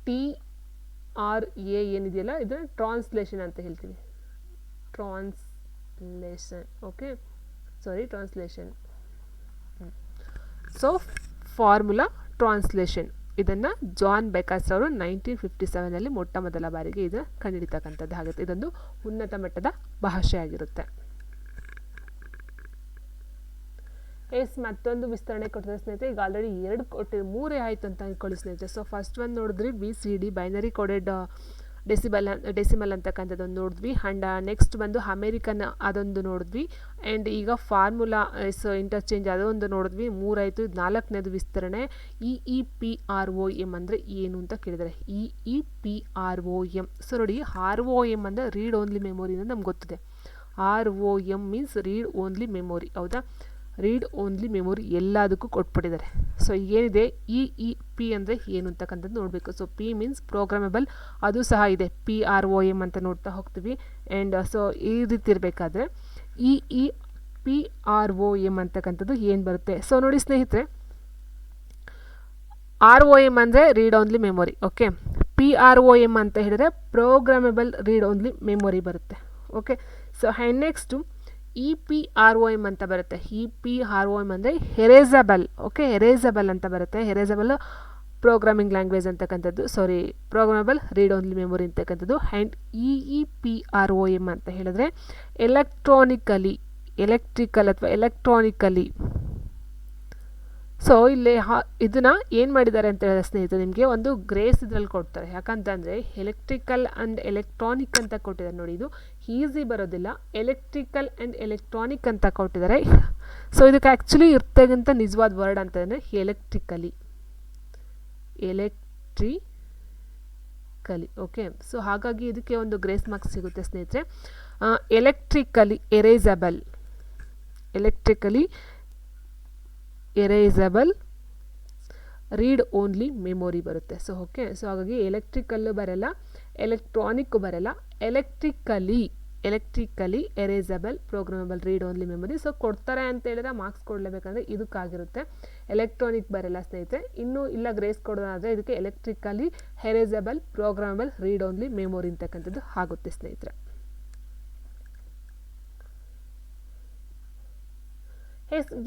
TRA ಏನಿದೆಯಲ್ಲ ಇದನ್ನು ಟ್ರಾನ್ಸ್ಲೇಷನ್ ಅಂತ ಹೇಳ್ತೀವಿ, ಟ್ರಾನ್ಸ್ಲೇಷನ್. ಓಕೆ, ಸಾರಿ, ಟ್ರಾನ್ಸ್ಲೇಷನ್. ಸೊ ಫಾರ್ಮುಲಾ ಟ್ರಾನ್ಸ್ಲೇಷನ್ ಇದನ್ನು ಜಾನ್ ಬೆಕಸ್ ಅವರು 1957ರಲ್ಲಿ ಮೊಟ್ಟ ಮೊದಲ ಬಾರಿಗೆ ಇದನ್ನು ಕಂಡುಹಿಡಿತಕ್ಕಂಥದ್ದು ಆಗುತ್ತೆ. ಇದೊಂದು ಉನ್ನತ ಮಟ್ಟದ ಭಾಷೆ ಆಗಿರುತ್ತೆ. ಮತ್ತೊಂದು ವಿಸ್ತರಣೆ ಕೊಟ್ಟಿದ್ದಾರೆ ಸ್ನೇಹಿತರೆ. ಈಗ ಆಲ್ರೆಡಿ 2 3 ಆಯಿತು ಅಂತ ಅಂದ್ಕೊಳ್ಳಿ ಸ್ನೇಹಿತರೆ. ಸೊ ಫಸ್ಟ್ ಒಂದು ನೋಡಿದ್ರಿ BCD, ಬೈನರಿ ಕೋಡೆಡ್ ಡೆಸಿಮಲ್ ಅಂತಕ್ಕಂಥದ್ದೊಂದು ನೋಡಿದ್ವಿ. ಆ್ಯಂಡ್ ನೆಕ್ಸ್ಟ್ ಬಂದು ಅಮೇರಿಕನ್ ಅದೊಂದು ನೋಡಿದ್ವಿ. ಆ್ಯಂಡ್ ಈಗ ಫಾರ್ಮುಲಾ ಇಂಟರ್ಚೇಂಜ್ ಅದೊಂದು ನೋಡಿದ್ವಿ. 3 ಆಯಿತು. 4ನೇದು ವಿಸ್ತರಣೆ. EEPROM ಅಂದರೆ ಏನು ಅಂತ ಕೇಳಿದ್ದಾರೆ. EEPROM. ಸೊ ನೋಡಿ, ROM ಅಂದರೆ ರೀಡ್ ಓನ್ಲಿ ಮೆಮೊರಿ ಅಂತ ನಮ್ಗೆ ಗೊತ್ತಿದೆ. ROM means read only memory. ಹೌದಾ, ರೀಡ್ ಓನ್ಲಿ ಮೆಮೊರಿ ಎಲ್ಲದಕ್ಕೂ ಕೊಟ್ಬಿಟ್ಟಿದ್ದಾರೆ. ಸೊ ಏನಿದೆ EEP ಅಂದರೆ ಏನು ಅಂತಕ್ಕಂಥದ್ದು ನೋಡಬೇಕು. ಸೊ P ಮೀನ್ಸ್ ಪ್ರೋಗ್ರಾಮೇಬಲ್, ಅದು ಸಹ ಇದೆ. PROM ಅಂತ ನೋಡ್ತಾ ಹೋಗ್ತೀವಿ. ಆ್ಯಂಡ್ ಸೊ ಈ ರೀತಿ ಇರಬೇಕಾದ್ರೆ EEPROM ಅಂತಕ್ಕಂಥದ್ದು ಏನು ಬರುತ್ತೆ. ಸೊ ನೋಡಿ ಸ್ನೇಹಿತರೆ, ROM ಅಂದರೆ read only memory. Okay, PROM ಅಂತ ಹೇಳಿದ್ರೆ ಪ್ರೋಗ್ರಾಮೇಬಲ್ ರೀಡ್ ಓನ್ಲಿ ಮೆಮೊರಿ ಬರುತ್ತೆ. ಓಕೆ, ಸೊ ನೆಕ್ಸ್ಟು EPROM ಅಂತ ಬರುತ್ತೆ. EPROM ಅಂದರೆ ಎರೇಸಬಲ್. ಓಕೆ, ಎರೇಸಬಲ್ ಅಂತ ಬರುತ್ತೆ. ಎರೇಸಬಲ್ ಪ್ರೋಗ್ರಾಮಿಂಗ್ ಲ್ಯಾಂಗ್ವೇಜ್ ಅಂತಕ್ಕಂಥದ್ದು, ಪ್ರೋಗ್ರಾಮಬಲ್ ರೀಡ್ ಓನ್ಲಿ ಮೆಮೊರಿ ಅಂತಕ್ಕಂಥದ್ದು. ಆ್ಯಂಡ್ EEPROM ಅಂತ ಹೇಳಿದ್ರೆ ಎಲೆಕ್ಟ್ರಾನಿಕಲಿ. ಸೊ ಇಲ್ಲಿ ಇದನ್ನು ಏನು ಮಾಡಿದ್ದಾರೆ ಅಂತ ಹೇಳಿದ್ರೆ ಸ್ನೇಹಿತರೆ, ನಿಮಗೆ ಒಂದು ಗ್ರೇಸ್ ಇದರಲ್ಲಿ ಕೊಡ್ತಾರೆ. ಯಾಕಂತಂದರೆ ಎಲೆಕ್ಟ್ರಿಕಲ್ ಆ್ಯಂಡ್ ಎಲೆಕ್ಟ್ರಾನಿಕ್ ಅಂತ ಕೊಟ್ಟಿದ್ದಾರೆ. ನೋಡಿ, ಇದು ಈಸಿ ಬರೋದಿಲ್ಲ. ಎಲೆಕ್ಟ್ರಿಕಲ್ ಆ್ಯಂಡ್ ಎಲೆಕ್ಟ್ರಾನಿಕ್ ಅಂತ ಕೊಟ್ಟಿದ್ದಾರೆ. ಸೊ ಇದಕ್ಕೆ ಆ್ಯಕ್ಚುಲಿ ಇರ್ತಕ್ಕಂಥ ನಿಜವಾದ ವರ್ಡ್ ಅಂತಂದರೆ ಎಲೆಕ್ಟ್ರಿಕಲಿ. ಓಕೆ, ಸೊ ಹಾಗಾಗಿ ಇದಕ್ಕೆ ಒಂದು ಗ್ರೇಸ್ ಮಾರ್ಕ್ಸ್ ಸಿಗುತ್ತೆ ಸ್ನೇಹಿತರೆ. Electrically erasable read only memory ಬರುತ್ತೆ. ಸೊ ಓಕೆ, ಸೊ ಹಾಗಾಗಿ ಎಲೆಕ್ಟ್ರಿಕಲ್ಲು ಬರಲ್ಲ, ಎಲೆಕ್ಟ್ರಾನಿಕ್ಕು ಬರಲ್ಲ, electrically erasable programmable read only memory. So ಕೊಡ್ತಾರೆ ಅಂತ ಹೇಳಿದ್ರೆ ಮಾರ್ಕ್ಸ್ ಕೊಡಲೇಬೇಕಂದ್ರೆ ಇದಕ್ಕಾಗಿರುತ್ತೆ. ಎಲೆಕ್ಟ್ರಾನಿಕ್ ಬರಲ್ಲ ಸ್ನೇಹಿತರೆ. ಇನ್ನೂ ಇಲ್ಲ ಗ್ರೇಸ್ ಕೊಡೋದಾದರೆ ಇದಕ್ಕೆ electrically erasable programmable read only memory ಅಂತಕ್ಕಂಥದ್ದು ಆಗುತ್ತೆ ಸ್ನೇಹಿತರೆ.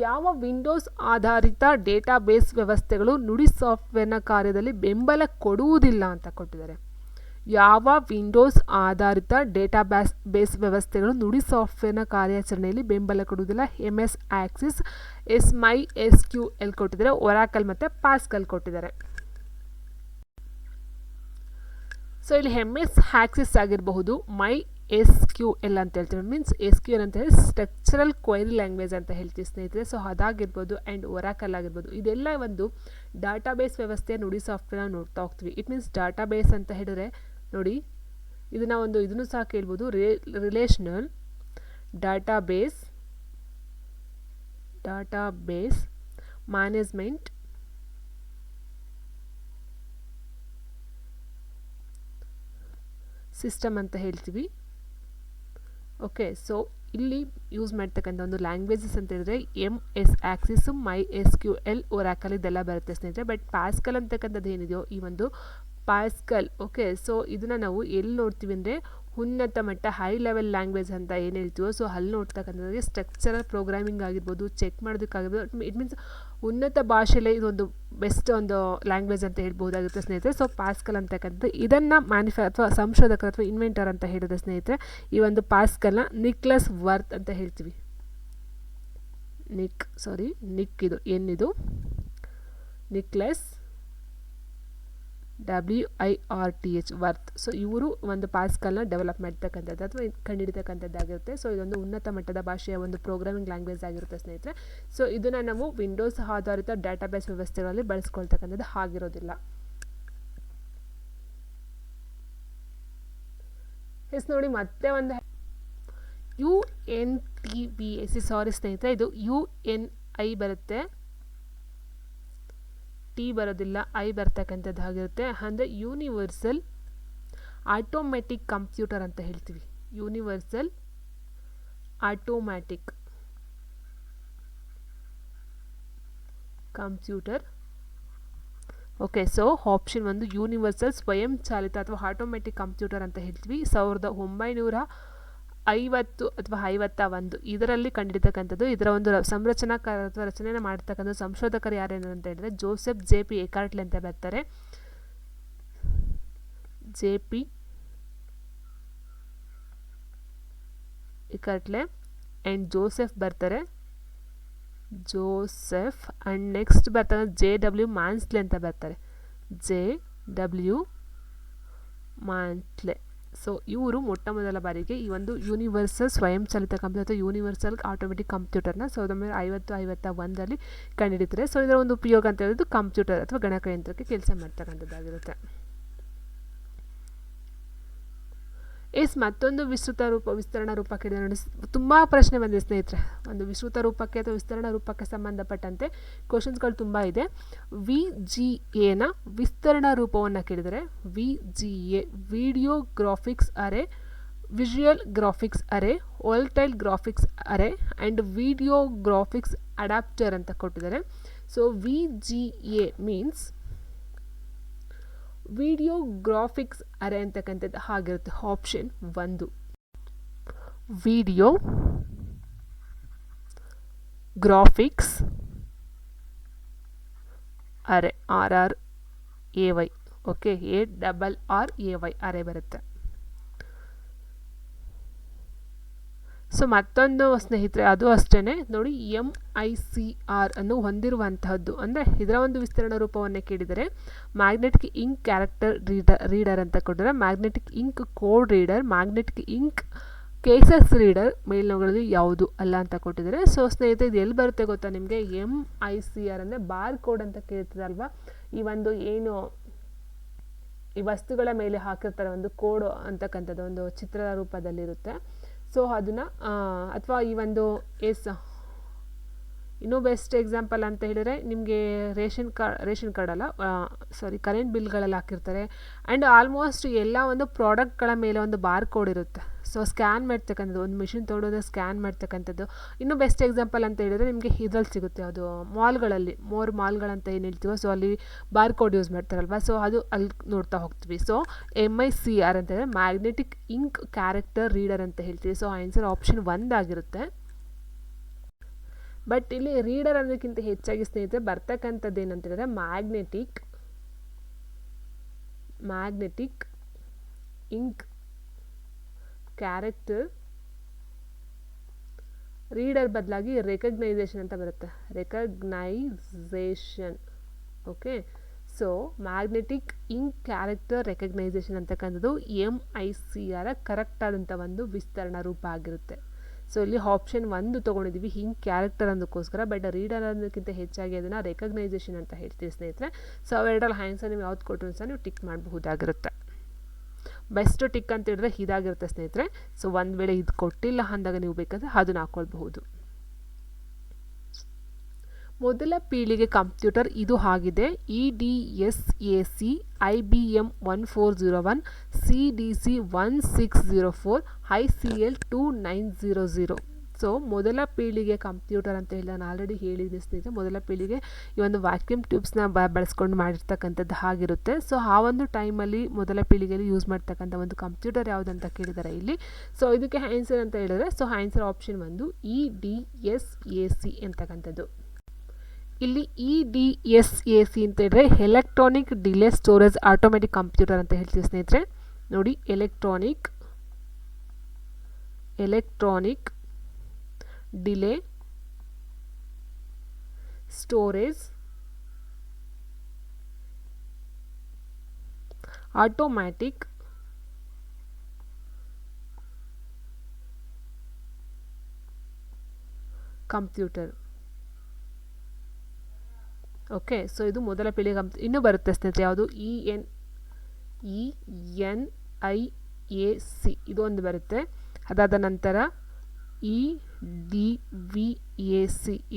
ಯಾವ ವಿಂಡೋಸ್ ಆಧಾರಿತ ಡೇಟಾಬೇಸ್ ವ್ಯವಸ್ಥೆಗಳು ನುಡಿ ಸಾಫ್ಟ್ವೇರ್ನ ಕಾರ್ಯದಲ್ಲಿ ಬೆಂಬಲ ಕೊಡುವುದಿಲ್ಲ ಅಂತ ಕೊಟ್ಟಿದ್ದಾರೆ. ಯಾವ ವಿಂಡೋಸ್ ಆಧಾರಿತ ಡೇಟಾಬೇಸ್ ವ್ಯವಸ್ಥೆಗಳು ನುಡಿ ಸಾಫ್ಟ್ವೇರ್ನ ಕಾರ್ಯಾಚರಣೆಯಲ್ಲಿ ಬೆಂಬಲ ಕೊಡುವುದಿಲ್ಲ. MS ಆಕ್ಸಿಸ್, MySQL ಕೊಟ್ಟಿದ್ದಾರೆ, ಒರಾಕಲ್ ಮತ್ತು ಪಾಸ್ಕಲ್ ಕೊಟ್ಟಿದ್ದಾರೆ. ಸೊ ಇಲ್ಲಿ MS ಆಕ್ಸಿಸ್ ಆಗಿರಬಹುದು, MySQL ಅಂತ ಹೇಳ್ತೀವಿ. ಮೀನ್ಸ್ SQL ಅಂತ ಹೇಳಿ ಸ್ಟ್ರಕ್ಚರಲ್ ಕ್ವೈರಿ ಲ್ಯಾಂಗ್ವೇಜ್ ಅಂತ ಹೇಳ್ತೀವಿ ಸ್ನೇಹಿತರೆ. ಸೊ ಅದಾಗಿರ್ಬೋದು. ಆ್ಯಂಡ್ ಒರಾಕಲ್ ಆಗಿರ್ಬೋದು. ಇದೆಲ್ಲ ಒಂದು ಡಾಟಾಬೇಸ್ ವ್ಯವಸ್ಥೆಯ ನುಡಿ ಸಾಫ್ಟ್ವೇರ್ನ ನೋಡ್ತಾ ಹೋಗ್ತೀವಿ. ಇಟ್ ಮೀನ್ಸ್ ಡಾಟಾಬೇಸ್ ಅಂತ ಹೇಳಿದ್ರೆ ನೋಡಿ, ಇದನ್ನು ಸಹ ಕೇಳ್ಬೋದು. ರಿಲೇಷನಲ್ ಡಾಟಾಬೇಸ್ ಮ್ಯಾನೇಜ್ಮೆಂಟ್ ಸಿಸ್ಟಮ್ ಅಂತ ಹೇಳ್ತೀವಿ. ಓಕೆ, ಸೊ ಇಲ್ಲಿ ಯೂಸ್ ಮಾಡ್ತಕ್ಕಂಥ ಒಂದು ಲ್ಯಾಂಗ್ವೇಜಸ್ ಅಂತ ಹೇಳಿದ್ರೆ MS ಆಕ್ಸಿಸ್, MySQL, ಒರಾಕಲ್ ಇದೆಲ್ಲ ಬರುತ್ತೆ ಸ್ನೇಹಿತರೆ. ಬಟ್ ಪಾಸ್ಕಲ್ ಅಂತಕ್ಕಂಥದ್ದು ಏನಿದೆಯೋ ಈ ಒಂದು ಪಾಸ್ಕಲ್, ಓಕೆ, ಸೊ ಇದನ್ನು ನಾವು ಎಲ್ಲಿ ನೋಡ್ತೀವಿ ಅಂದರೆ ಉನ್ನತ ಮಟ್ಟ ಹೈ ಲೆವೆಲ್ ಲ್ಯಾಂಗ್ವೇಜ್ ಅಂತ ಏನು ಹೇಳ್ತೀವೋ ಸೊ ಅಲ್ಲಿ ನೋಡ್ತಕ್ಕಂಥದ್ದು ಸ್ಟ್ರಕ್ಚರಲ್ ಪ್ರೋಗ್ರಾಮಿಂಗ್ ಆಗಿರ್ಬೋದು, ಚೆಕ್ ಮಾಡೋದಕ್ಕಾಗಿರ್ಬೋದು. ಇಟ್ ಮೀನ್ಸ್ ಉನ್ನತ ಭಾಷೆಯಲ್ಲೇ ಇದೊಂದು ಬೆಸ್ಟ್ ಒಂದು ಲ್ಯಾಂಗ್ವೇಜ್ ಅಂತ ಹೇಳ್ಬೋದಾಗುತ್ತೆ ಸ್ನೇಹಿತರೆ. ಸೊ ಪಾಸ್ಕಲ್ ಅಂತಕ್ಕಂಥದ್ದು ಇದನ್ನು ಅಥವಾ ಸಂಶೋಧಕರು ಅಥವಾ ಇನ್ವೆಂಟರ್ ಅಂತ ಹೇಳಿದ್ರೆ ಸ್ನೇಹಿತರೆ, ಈ ಒಂದು ಪಾಸ್ಕಲ್ನ ನಿಕ್ಲಸ್ ವರ್ತ್ ಅಂತ ಹೇಳ್ತೀವಿ. ನಿಕ್ ಇದು ನಿಕ್ಲಸ್ WIRTH ವರ್ತ್. ಸೊ ಇವರು ಒಂದು ಪಾಸ್ಕಲ್ನ ಡೆವಲಪ್ ಮಾಡ್ತಕ್ಕಂಥದ್ದು ಅಥವಾ ಕಂಡುಹಿಡಿತಕ್ಕಂಥದ್ದಾಗಿರುತ್ತೆ. ಸೊ ಇದೊಂದು ಉನ್ನತ ಮಟ್ಟದ ಭಾಷೆಯ ಒಂದು ಪ್ರೋಗ್ರಾಮಿಂಗ್ ಲ್ಯಾಂಗ್ವೇಜ್ ಆಗಿರುತ್ತೆ ಸ್ನೇಹಿತರೆ. ಸೊ ಇದನ್ನು ನಾವು ವಿಂಡೋಸ್ ಆಧಾರಿತ ಡಾಟಾಬೇಸ್ ವ್ಯವಸ್ಥೆಗಳಲ್ಲಿ ಬಳಸ್ಕೊಳ್ತಕ್ಕಂಥದ್ದು ಆಗಿರೋದಿಲ್ಲ. ನೋಡಿ, ಮತ್ತೆ ಒಂದು UNTBAC, ಸಾರಿ ಸ್ನೇಹಿತರೆ, ಇದು UNI ಬರುತ್ತೆ, T ಬರೋದಿಲ್ಲ, I ಬರ್ತಕ್ಕಂಥದ್ದು ಆಗಿರುತ್ತೆ. ಅಂದರೆ ಯೂನಿವರ್ಸಲ್ ಆಟೋಮ್ಯಾಟಿಕ್ ಕಂಪ್ಯೂಟರ್ ಅಂತ ಹೇಳ್ತೀವಿ. Universal automatic computer. Okay, so option 1 universal ಸ್ವಯಂ ಚಾಲಿತ ಅಥವಾ ಆಟೋಮ್ಯಾಟಿಕ್ ಕಂಪ್ಯೂಟರ್ ಅಂತ ಹೇಳ್ತೀವಿ. 1950 ಅಥವಾ 51 ಇದರಲ್ಲಿ ಕಂಡಿರ್ತಕ್ಕಂಥದ್ದು. ಇದರ ಒಂದು ಸಂರಚನಾಕಾರ ಅಥವಾ ರಚನೆಯನ್ನು ಮಾಡ್ತಕ್ಕಂಥ ಸಂಶೋಧಕರು ಯಾರೇನು ಅಂತ ಹೇಳಿದ್ರೆ ಜೋಸೆಫ್ JP ಎಕಾರ್ಟ್ಲೆ ಅಂತ ಬರ್ತಾರೆ. JP ಎಕಾರ್ಟ್ಲೆ ಆ್ಯಂಡ್ ಜೋಸೆಫ್ ಬರ್ತಾರೆ. ಆ್ಯಂಡ್ ನೆಕ್ಸ್ಟ್ ಬರ್ತಾರೆ JW ಮ್ಯಾನ್ಸ್ಲೆ ಅಂತ ಬರ್ತಾರೆ. JW ಮಾಂಟ್ಲೆ. ಸೊ ಇವರು ಮೊಟ್ಟ ಮೊದಲ ಬಾರಿಗೆ ಈ ಒಂದು ಯೂನಿವರ್ಸಲ್ ಸ್ವಯಂಚಾಲಿತ ಕಂಪ್ಯೂಟರ್ ಅಥವಾ ಯೂನಿವರ್ಸಲ್ ಆಟೋಮೆಟಿಕ್ ಕಂಪ್ಯೂಟರ್ನ 1951ರಲ್ಲಿ ಕಂಡುಹಿಡಿತಾರೆ. ಸೊ ಇದರ ಒಂದು ಉಪಯೋಗ ಅಂತ ಹೇಳಿದ್ದು ಕಂಪ್ಯೂಟರ್ ಅಥವಾ ಗಣಕಯಂತ್ರಕ್ಕೆ ಕೆಲಸ ಮಾಡ್ತಕ್ಕಂಥದ್ದಾಗಿರುತ್ತೆ. ಮತ್ತೊಂದು ವಿಸ್ತರಣಾ ರೂಪ ಕೇಳಿದ್ರೆ ನೋಡಿ, ತುಂಬ ಪ್ರಶ್ನೆ ಬಂದಿದೆ ಸ್ನೇಹಿತರೆ. ಒಂದು ವಿಸ್ತೃತ ರೂಪಕ್ಕೆ ಅಥವಾ ವಿಸ್ತರಣಾ ರೂಪಕ್ಕೆ ಸಂಬಂಧಪಟ್ಟಂತೆ ಕ್ವಶನ್ಸ್ಗಳು ತುಂಬ ಇದೆ. VGAನ ವಿಸ್ತರಣಾ ರೂಪವನ್ನು ಕೇಳಿದರೆ VGA ವಿಡಿಯೋ ಗ್ರಾಫಿಕ್ಸ್ ಅರೆ, ವಿಜುವಲ್ ಗ್ರಾಫಿಕ್ಸ್ ಅರೆ, ವಾಲಟೈಲ್ ಗ್ರಾಫಿಕ್ಸ್ ಅರೆ ಆ್ಯಂಡ್ ವಿಡಿಯೋ ಗ್ರಾಫಿಕ್ಸ್ ಅಡಾಪ್ಟರ್ ಅಂತ ಕೊಟ್ಟಿದ್ದಾರೆ. So VGA means video graphics ಅರೆ ಅಂತಕ್ಕಂಥದ್ದು ಆಗಿರುತ್ತೆ. ಆಪ್ಷನ್ 1 ವಿಡಿಯೋ ಗ್ರಾಫಿಕ್ಸ್ ಅರೆ, RRAY, ಓಕೆ, ARRAY ಅರೆ ಬರುತ್ತೆ. ಸೊ ಮತ್ತೊಂದು ಸ್ನೇಹಿತರೆ ಅದು ಅಷ್ಟೇ ನೋಡಿ, MICR ಅನ್ನು ಹೊಂದಿರುವಂತಹದ್ದು, ಅಂದರೆ ಇದರ ಒಂದು ವಿಸ್ತರಣಾ ರೂಪವನ್ನೇ ಕೇಳಿದರೆ ಮ್ಯಾಗ್ನೆಟಿಕ್ ಇಂಕ್ ಕ್ಯಾರೆಕ್ಟರ್ ರೀಡರ್ ಅಂತ ಕೊಟ್ಟರೆ, magnetic ink code reader, magnetic ink cases reader ಮೇಲ್ನೋಗಳಲ್ಲಿ ಯಾವುದು ಅಲ್ಲ ಅಂತ ಕೊಟ್ಟಿದ್ದಾರೆ. ಸೊ ಸ್ನೇಹಿತರೆ ಇದು ಎಲ್ಲಿ ಬರುತ್ತೆ ಗೊತ್ತಾ ನಿಮಗೆ? MICR ಅಂದರೆ ಬಾರ್ ಕೋಡ್ ಅಂತ ಕೇಳ್ತದಲ್ವಾ, ಈ ಒಂದು ಏನು ಈ ವಸ್ತುಗಳ ಮೇಲೆ ಹಾಕಿರ್ತಾರೆ ಒಂದು ಕೋಡ್ ಅಂತಕ್ಕಂಥದ್ದು ಒಂದು ಚಿತ್ರದ ರೂಪದಲ್ಲಿರುತ್ತೆ. ಸೊ ಅದನ್ನು ಅಥವಾ ಈ ಒಂದು ಇನ್ನೂ ಬೆಸ್ಟ್ ಎಕ್ಸಾಂಪಲ್ ಅಂತ ಹೇಳಿದರೆ ನಿಮಗೆ ರೇಷನ್ ಕಾರ್ಡ್ ಅಲ್ಲ, ಕರೆಂಟ್ ಬಿಲ್ಗಳಲ್ಲಿ ಹಾಕಿರ್ತಾರೆ. ಆ್ಯಂಡ್ ಆಲ್ಮೋಸ್ಟ್ ಎಲ್ಲ ಒಂದು ಪ್ರಾಡಕ್ಟ್ಗಳ ಮೇಲೆ ಒಂದು ಬಾರ್ ಕೋಡ್ ಇರುತ್ತೆ. ಸೊ ಸ್ಕ್ಯಾನ್ ಮಾಡ್ತಕ್ಕಂಥದ್ದು, ಒಂದು ಮಿಷಿನ್ ತೊಗೊಂಡೋದ್ರೆ ಸ್ಕ್ಯಾನ್ ಮಾಡ್ತಕ್ಕಂಥದ್ದು. ಇನ್ನೂ ಬೆಸ್ಟ್ ಎಕ್ಸಾಂಪಲ್ ಅಂತ ಹೇಳಿದರೆ ನಿಮಗೆ ಇದ್ರಲ್ಲಿ ಸಿಗುತ್ತೆ, ಅದು ಮಾಲ್ಗಳಲ್ಲಿ ಮಾಲ್ಗಳಂತ ಏನು ಹೇಳ್ತೀವೋ, ಸೊ ಅಲ್ಲಿ ಬಾರ್ ಕೋಡ್ ಯೂಸ್ ಮಾಡ್ತಾರಲ್ವ, ಸೊ ಅದು ಅಲ್ಲಿ ನೋಡ್ತಾ ಹೋಗ್ತೀವಿ. ಸೊ MICR ಅಂತ ಹೇಳಿದ್ರೆ ಮ್ಯಾಗ್ನೆಟಿಕ್ ಇಂಕ್ ಕ್ಯಾರೆಕ್ಟರ್ ರೀಡರ್ ಅಂತ ಹೇಳ್ತೀವಿ. ಸೊ ಆನ್ಸರ್ ಆಪ್ಷನ್ 1 ಆಗಿರುತ್ತೆ. ಬಟ್ ಇಲ್ಲಿ ರೀಡರ್ ಅನ್ನೋದಕ್ಕಿಂತ ಹೆಚ್ಚಾಗಿ ಸ್ನೇಹಿತರೆ ಬರ್ತಕ್ಕಂಥದ್ದು ಏನಂತ ಹೇಳಿದ್ರೆ ಮ್ಯಾಗ್ನೆಟಿಕ್ ಇಂಕ್ ಕ್ಯಾರೆಕ್ಟರ್ ರೀಡರ್ ಬದಲಾಗಿ ರೆಕಗ್ನೈಸೇಷನ್ ಅಂತ ಬರುತ್ತೆ. Recognition, okay. So magnetic ink character recognition ಅಂತಕ್ಕಂಥದ್ದು MICR ಕರೆಕ್ಟ್ ಆದಂಥ ಒಂದು ವಿಸ್ತರಣಾ ರೂಪ ಆಗಿರುತ್ತೆ. ಸೊ ಇಲ್ಲಿ ಆಪ್ಷನ್ 1 ತೊಗೊಂಡಿದ್ದೀವಿ ಇಂಕ್ ಕ್ಯಾರೆಕ್ಟರ್ ಅನ್ನೋದಕ್ಕೋಸ್ಕರ, ಬಟ್ ರೀಡರ್ ಅನ್ನೋದಕ್ಕಿಂತ ಹೆಚ್ಚಾಗಿ ಅದನ್ನು ರೆಕಗ್ನೈಸೇಷನ್ ಅಂತ ಹೇಳ್ತೀವಿ ಸ್ನೇಹಿತರೆ. ಸೊ ಅವೆರಡರಲ್ಲಿ ಆನ್ಸರ್ ನೀವು ಯಾವ್ದು ಕೊಟ್ಟರು ಸಹ ನೀವು ಟಿಕ್ ಮಾಡಬಹುದಾಗಿರುತ್ತೆ. ಬೆಸ್ಟ್ ಟಿಕ್ ಅಂತ ಹೇಳಿದ್ರೆ ಇದಾಗಿರುತ್ತೆ ಸ್ನೇಹಿತರೆ. ಸೊ ಒಂದು ವೇಳೆ ಇದು ಕೊಟ್ಟಿಲ್ಲ ಅಂದಾಗ ನೀವು ಬೇಕಾದರೆ ಅದನ್ನು ಹಾಕ್ಕೊಳ್ಬಹುದು. ಮೊದಲ ಪೀಳಿಗೆ ಕಂಪ್ಯೂಟರ್ ಇದು ಆಗಿದೆ. EDSAC IBM 1401, CDC 1604, ICL 2900. So ಮೊದಲ ಪೀಳಿಗೆ ಕಂಪ್ಯೂಟರ್ ಅಂತ ಹೇಳಿ ನಾನು ಆಲ್ರೆಡಿ ಹೇಳಿದ್ದೀನಿ ಸ್ನೇಹಿತರೆ. ಮೊದಲ ಪೀಳಿಗೆ ಈ ಒಂದು ವ್ಯಾಕ್ಯೂಮ್ ಟ್ಯೂಬ್ಸ್ನ ಬಳಸ್ಕೊಂಡು ಮಾಡಿರ್ತಕ್ಕಂಥದ್ದು ಆಗಿರುತ್ತೆ. ಸೊ ಆ ಒಂದು ಟೈಮಲ್ಲಿ ಮೊದಲ ಪೀಳಿಗೆಯಲ್ಲಿ ಯೂಸ್ ಮಾಡ್ತಕ್ಕಂಥ ಒಂದು ಕಂಪ್ಯೂಟರ್ ಯಾವುದಂತ ಕೇಳಿದ್ದಾರೆ ಇಲ್ಲಿ. ಸೊ ಇದಕ್ಕೆ ಆನ್ಸರ್ ಅಂತ ಹೇಳಿದ್ರೆ, ಸೊ ಆನ್ಸರ್ ಆಪ್ಷನ್ 1 EDSAC ಅಂತಕ್ಕಂಥದ್ದು. ಇಲ್ಲಿ EDSAC ಅಂತ ಹೇಳಿದ್ರೆ electronic delay storage automatic computer ಅಂತ ಹೇಳ್ತೀವಿ ಸ್ನೇಹಿತರೆ. ನೋಡಿ, electronic delay storage automatic computer. Okay, so ಇದು ಮೊದಲ ಪೀಳಿಗೆ ಇನ್ನೂ ಬರುತ್ತೆ ಸ್ನೇಹಿತರೆ. ಯಾವುದು ENIAC ಇದು ಒಂದು ಬರುತ್ತೆ. ಅದಾದ ನಂತರ EDVAC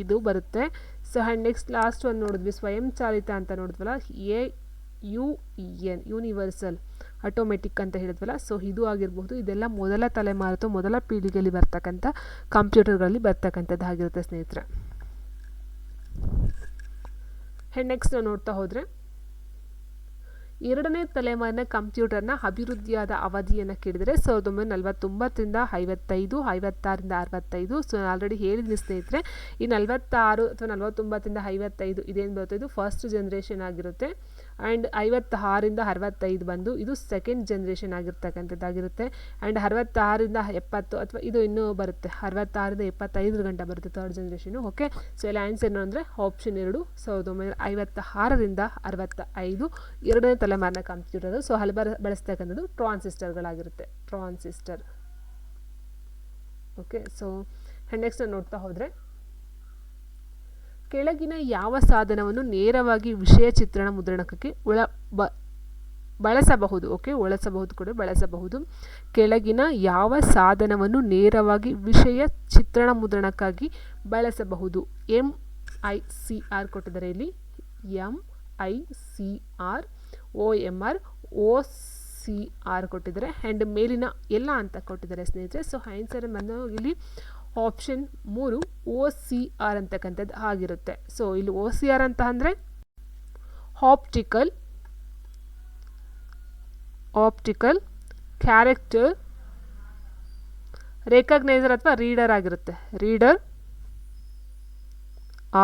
ಇದು ಬರುತ್ತೆ. ಸೊ ಆ್ಯಂಡ್ ನೆಕ್ಸ್ಟ್ ಲಾಸ್ಟ್ ಒಂದು ನೋಡಿದ್ವಿ, ಸ್ವಯಂಚಾಲಿತ ಅಂತ ನೋಡಿದ್ವಲ್ಲ, AUN ಯೂನಿವರ್ಸಲ್ ಆಟೋಮೆಟಿಕ್ ಅಂತ ಹೇಳಿದ್ವಲ್ಲ. ಸೊ ಇದು ಆಗಿರ್ಬೋದು. ಇದೆಲ್ಲ ಮೊದಲ ತಲೆಮಾರು ಅಥವಾ ಮೊದಲ ಪೀಳಿಗೆಯಲ್ಲಿ ಬರ್ತಕ್ಕಂಥ ಕಂಪ್ಯೂಟರ್ಗಳಲ್ಲಿ ಬರ್ತಕ್ಕಂಥದ್ದು ಆಗಿರುತ್ತೆ ಸ್ನೇಹಿತರೆ. ನೆಕ್ಸ್ಟ್ ನಾವು ನೋಡ್ತಾ ಹೋದರೆ, ಎರಡನೇ ತಲೆಮಾರಿನ ಕಂಪ್ಯೂಟರ್ನ ಅಭಿವೃದ್ಧಿಯಾದ ಅವಧಿಯನ್ನು ಕೇಳಿದರೆ 1949ರಿಂದ 55, 56ರಿಂದ 65. ಸೊ ನಾನು ಆಲ್ರೆಡಿ ಹೇಳಿದ್ದೀನಿ ಸ್ನೇಹಿತರೆ, ಈ 46 ಅಥವಾ 49ರಿಂದ 55 ಇದೇನು ಬರುತ್ತೆ, ಇದು ಫಸ್ಟ್ ಜನ್ರೇಷನ್ ಆಗಿರುತ್ತೆ. ಆ್ಯಂಡ್ 56ರಿಂದ 65 ಬಂದು ಇದು ಸೆಕೆಂಡ್ ಜನ್ರೇಷನ್ ಆಗಿರ್ತಕ್ಕಂಥದ್ದಾಗಿರುತ್ತೆ. ಆ್ಯಂಡ್ 66ರಿಂದ 70 ಅಥವಾ ಇದು ಇನ್ನೂ ಬರುತ್ತೆ, 66ರಿಂದ 75 ಗಂಟ ಬರುತ್ತೆ ಥರ್ಡ್ ಜನ್ರೇಷನು. ಓಕೆ, ಸೊ ಇಲ್ಲಿ ಆನ್ಸರ್ ಏನು ಅಂದರೆ ಆಪ್ಷನ್ 2 1956ರಿಂದ 65 ಎರಡನೇ ತಲೆಮಾರಿನ ಕಂಪ್ಯೂಟರ್. ಸೊ ಅಲ್ಲಿ ಬಳಸ್ತಕ್ಕಂಥದ್ದು ಟ್ರಾನ್ಸಿಸ್ಟರ್ಗಳಾಗಿರುತ್ತೆ, ಟ್ರಾನ್ಸಿಸ್ಟರ್. ಓಕೆ, ಸೊ ನೆಕ್ಸ್ಟ್ ನೋಡ್ತಾ ಹೋದರೆ ಕೆಳಗಿನ ಯಾವ ಸಾಧನವನ್ನು ನೇರವಾಗಿ ವಿಷಯ ಚಿತ್ರಣ ಮುದ್ರಣಕ್ಕೆ ಬಳಸಬಹುದು. ಓಕೆ, ಬಳಸಬಹುದು. ಕೆಳಗಿನ ಯಾವ ಸಾಧನವನ್ನು ನೇರವಾಗಿ ವಿಷಯ ಚಿತ್ರಣ ಮುದ್ರಣಕ್ಕಾಗಿ ಬಳಸಬಹುದು. MICR ಕೊಟ್ಟಿದ್ದಾರೆ ಇಲ್ಲಿ, MICR, OMR, OCR ಕೊಟ್ಟಿದ್ದಾರೆ. ಆ್ಯಂಡ್ ಮೇಲಿನ ಎಲ್ಲ ಅಂತ ಕೊಟ್ಟಿದ್ದಾರೆ ಸ್ನೇಹಿತರೆ. ಸೊ ಆನ್ಸರ್ ಬಂದು ಇಲ್ಲಿ ಆಪ್ಷನ್ 3 OCR ಅಂತಕ್ಕಂಥದ್ದು ಆಗಿರುತ್ತೆ. ಸೊ ಇಲ್ಲಿ OCR ಅಂತ ಅಂದರೆ ಆಪ್ಟಿಕಲ್ ಕ್ಯಾರೆಕ್ಟರ್ ರೆಕಗ್ನೈಸರ್ ಅಥವಾ ರೀಡರ್ ಆಗಿರುತ್ತೆ. Reader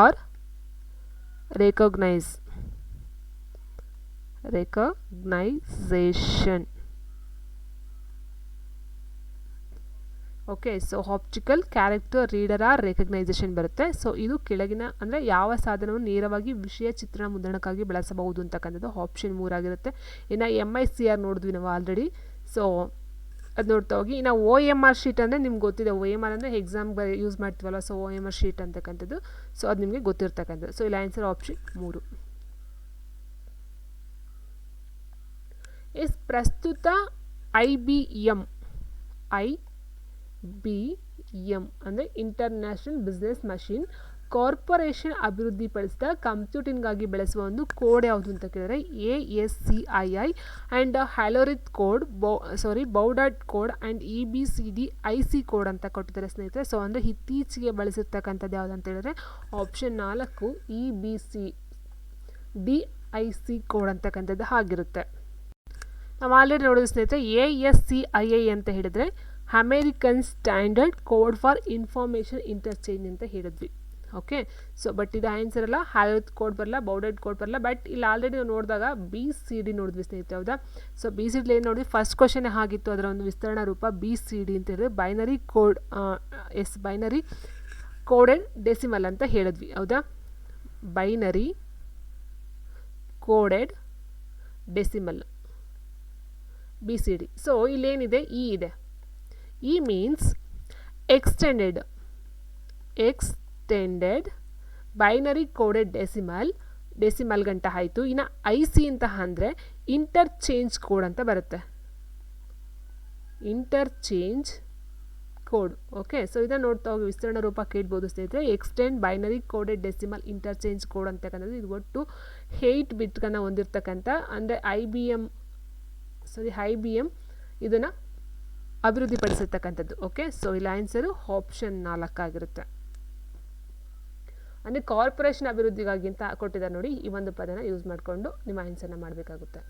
or recognition. Okay, so optical character reader or recognition ಬರುತ್ತೆ. ಸೊ ಇದು ಕೆಳಗಿನ ಅಂದರೆ ಯಾವ ಸಾಧನವನ್ನು ನೇರವಾಗಿ ವಿಷಯ ಚಿತ್ರಣ ಮುದ್ರಣಕ್ಕಾಗಿ ಬಳಸಬಹುದು ಅಂತಕ್ಕಂಥದ್ದು ಆಪ್ಷನ್ 3 ಆಗಿರುತ್ತೆ. ಇನ್ನು MICR ನೋಡಿದ್ವಿ ನಾವು ಆಲ್ರೆಡಿ. ಸೊ ಅದು ನೋಡ್ತಾ ಹೋಗಿ. ಇನ್ನು OMR ಶೀಟ್ ಅಂದರೆ ನಿಮ್ಗೆ ಗೊತ್ತಿದೆ. OMR ಅಂದರೆ ಎಕ್ಸಾಮ್ಗೆ ಯೂಸ್ ಮಾಡ್ತೀವಲ್ಲ, ಸೊ OMR ಶೀಟ್ ಅಂತಕ್ಕಂಥದ್ದು. ಸೊ ಅದು ನಿಮಗೆ ಗೊತ್ತಿರ್ತಕ್ಕಂಥದ್ದು. ಸೊ ಇಲ್ಲಿ ಆನ್ಸರ್ ಆಪ್ಷನ್ 3. ಪ್ರಸ್ತುತ IBM ಅಂದರೆ ಇಂಟರ್ನ್ಯಾಷನಲ್ ಬಿಸ್ನೆಸ್ ಮಷಿನ್ ಕಾರ್ಪೊರೇಷನ್ ಅಭಿವೃದ್ಧಿಪಡಿಸಿದ ಕಂಪ್ಯೂಟಿಂಗ್ಗಾಗಿ ಬಳಸುವ ಒಂದು ಕೋಡ್ ಯಾವುದು ಅಂತ ಕೇಳಿದರೆ ASCII and Hollerith code, Baudot code and EBCDIC code ಅಂತ ಕೊಟ್ಟಿದ್ದಾರೆ ಸ್ನೇಹಿತರೆ. ಸೊ ಅಂದರೆ ಇತ್ತೀಚೆಗೆ ಬಳಸಿರ್ತಕ್ಕಂಥದ್ದು ಯಾವುದು ಅಂತ ಹೇಳಿದ್ರೆ ಆಪ್ಷನ್ 4 EBCDIC ಕೋಡ್ ಅಂತಕ್ಕಂಥದ್ದು ಆಗಿರುತ್ತೆ. ನಾವು ಆಲ್ರೆಡಿ ನೋಡಿದ ಸ್ನೇಹಿತರೆ ASCII ಅಂತ ಹೇಳಿದರೆ American standard code for information interchange ಅಂತ ಹೇಳಿದ್ವಿ. ಓಕೆ, ಸೊ ಬಟ್ ಇದು ಆನ್ಸರ್ ಅಲ್ಲ, ಹ್ಯಾಲೋರಿತ್ ಕೋಡ್ ಬರಲ್ಲ, ಬೌಡೆಡ್ ಕೋಡ್ ಬರಲ್ಲ. ಬಟ್ ಇಲ್ಲಿ ಆಲ್ರೆಡಿ ನಾವು ನೋಡಿದಾಗ BCD ನೋಡಿದ್ವಿ ಸ್ನೇಹಿತರೆ, ಹೌದಾ? ಸೊ BCD ಏನು ನೋಡಿದ್ವಿ, ಫಸ್ಟ್ ಕ್ವಶನ್ ಆಗಿತ್ತು, ಅದರ ಒಂದು ವಿಸ್ತರಣಾ ರೂಪ BCD ಅಂತ ಹೇಳಿದ್ರೆ binary code, binary coded decimal ಅಂತ ಹೇಳಿದ್ವಿ, ಹೌದಾ? Binary coded decimal BCD. So ಇಲ್ಲೇನಿದೆ, ಇದೆ. E means extended binary coded decimal ಗಂಟ ಆಯಿತು. ಇನ್ನು IC ಅಂತ ಅಂದರೆ ಇಂಟರ್ಚೇಂಜ್ ಕೋಡ್ ಅಂತ ಬರುತ್ತೆ, ಇಂಟರ್ಚೇಂಜ್ ಕೋಡ್. ಓಕೆ, ಸೊ ಇದನ್ನು ನೋಡ್ತಾ ಹೋಗಿ ವಿಸ್ತರಣಾ ರೂಪ ಕೇಳ್ಬೋದು ಸ್ನೇಹಿತರೆ. Extend binary coded decimal interchange code ಅಂತಕ್ಕಂಥದ್ದು ಇದು ಒಟ್ಟು 8 ಬಿಟ್ಗಳನ್ನು ಹೊಂದಿರತಕ್ಕಂಥ, ಅಂದರೆ IBM ಇದನ್ನು ಅಭಿವೃದ್ಧಿಪಡಿಸಿರ್ತಕ್ಕಂಥದ್ದು. ಓಕೆ, ಸೊ ಇಲ್ಲಿ ಆನ್ಸರು ಆಪ್ಷನ್ 4 ಆಗಿರುತ್ತೆ. ಅಂದರೆ ಕಾರ್ಪೊರೇಷನ್ ಅಭಿವೃದ್ಧಿಗಾಗಿ ಅಂತ ಕೊಟ್ಟಿದ್ದಾರೆ ನೋಡಿ, ಈ ಒಂದು ಪದನ ಯೂಸ್ ಮಾಡಿಕೊಂಡು ನಿಮ್ಮ ಆನ್ಸರ್ನ ಮಾಡಬೇಕಾಗುತ್ತೆ.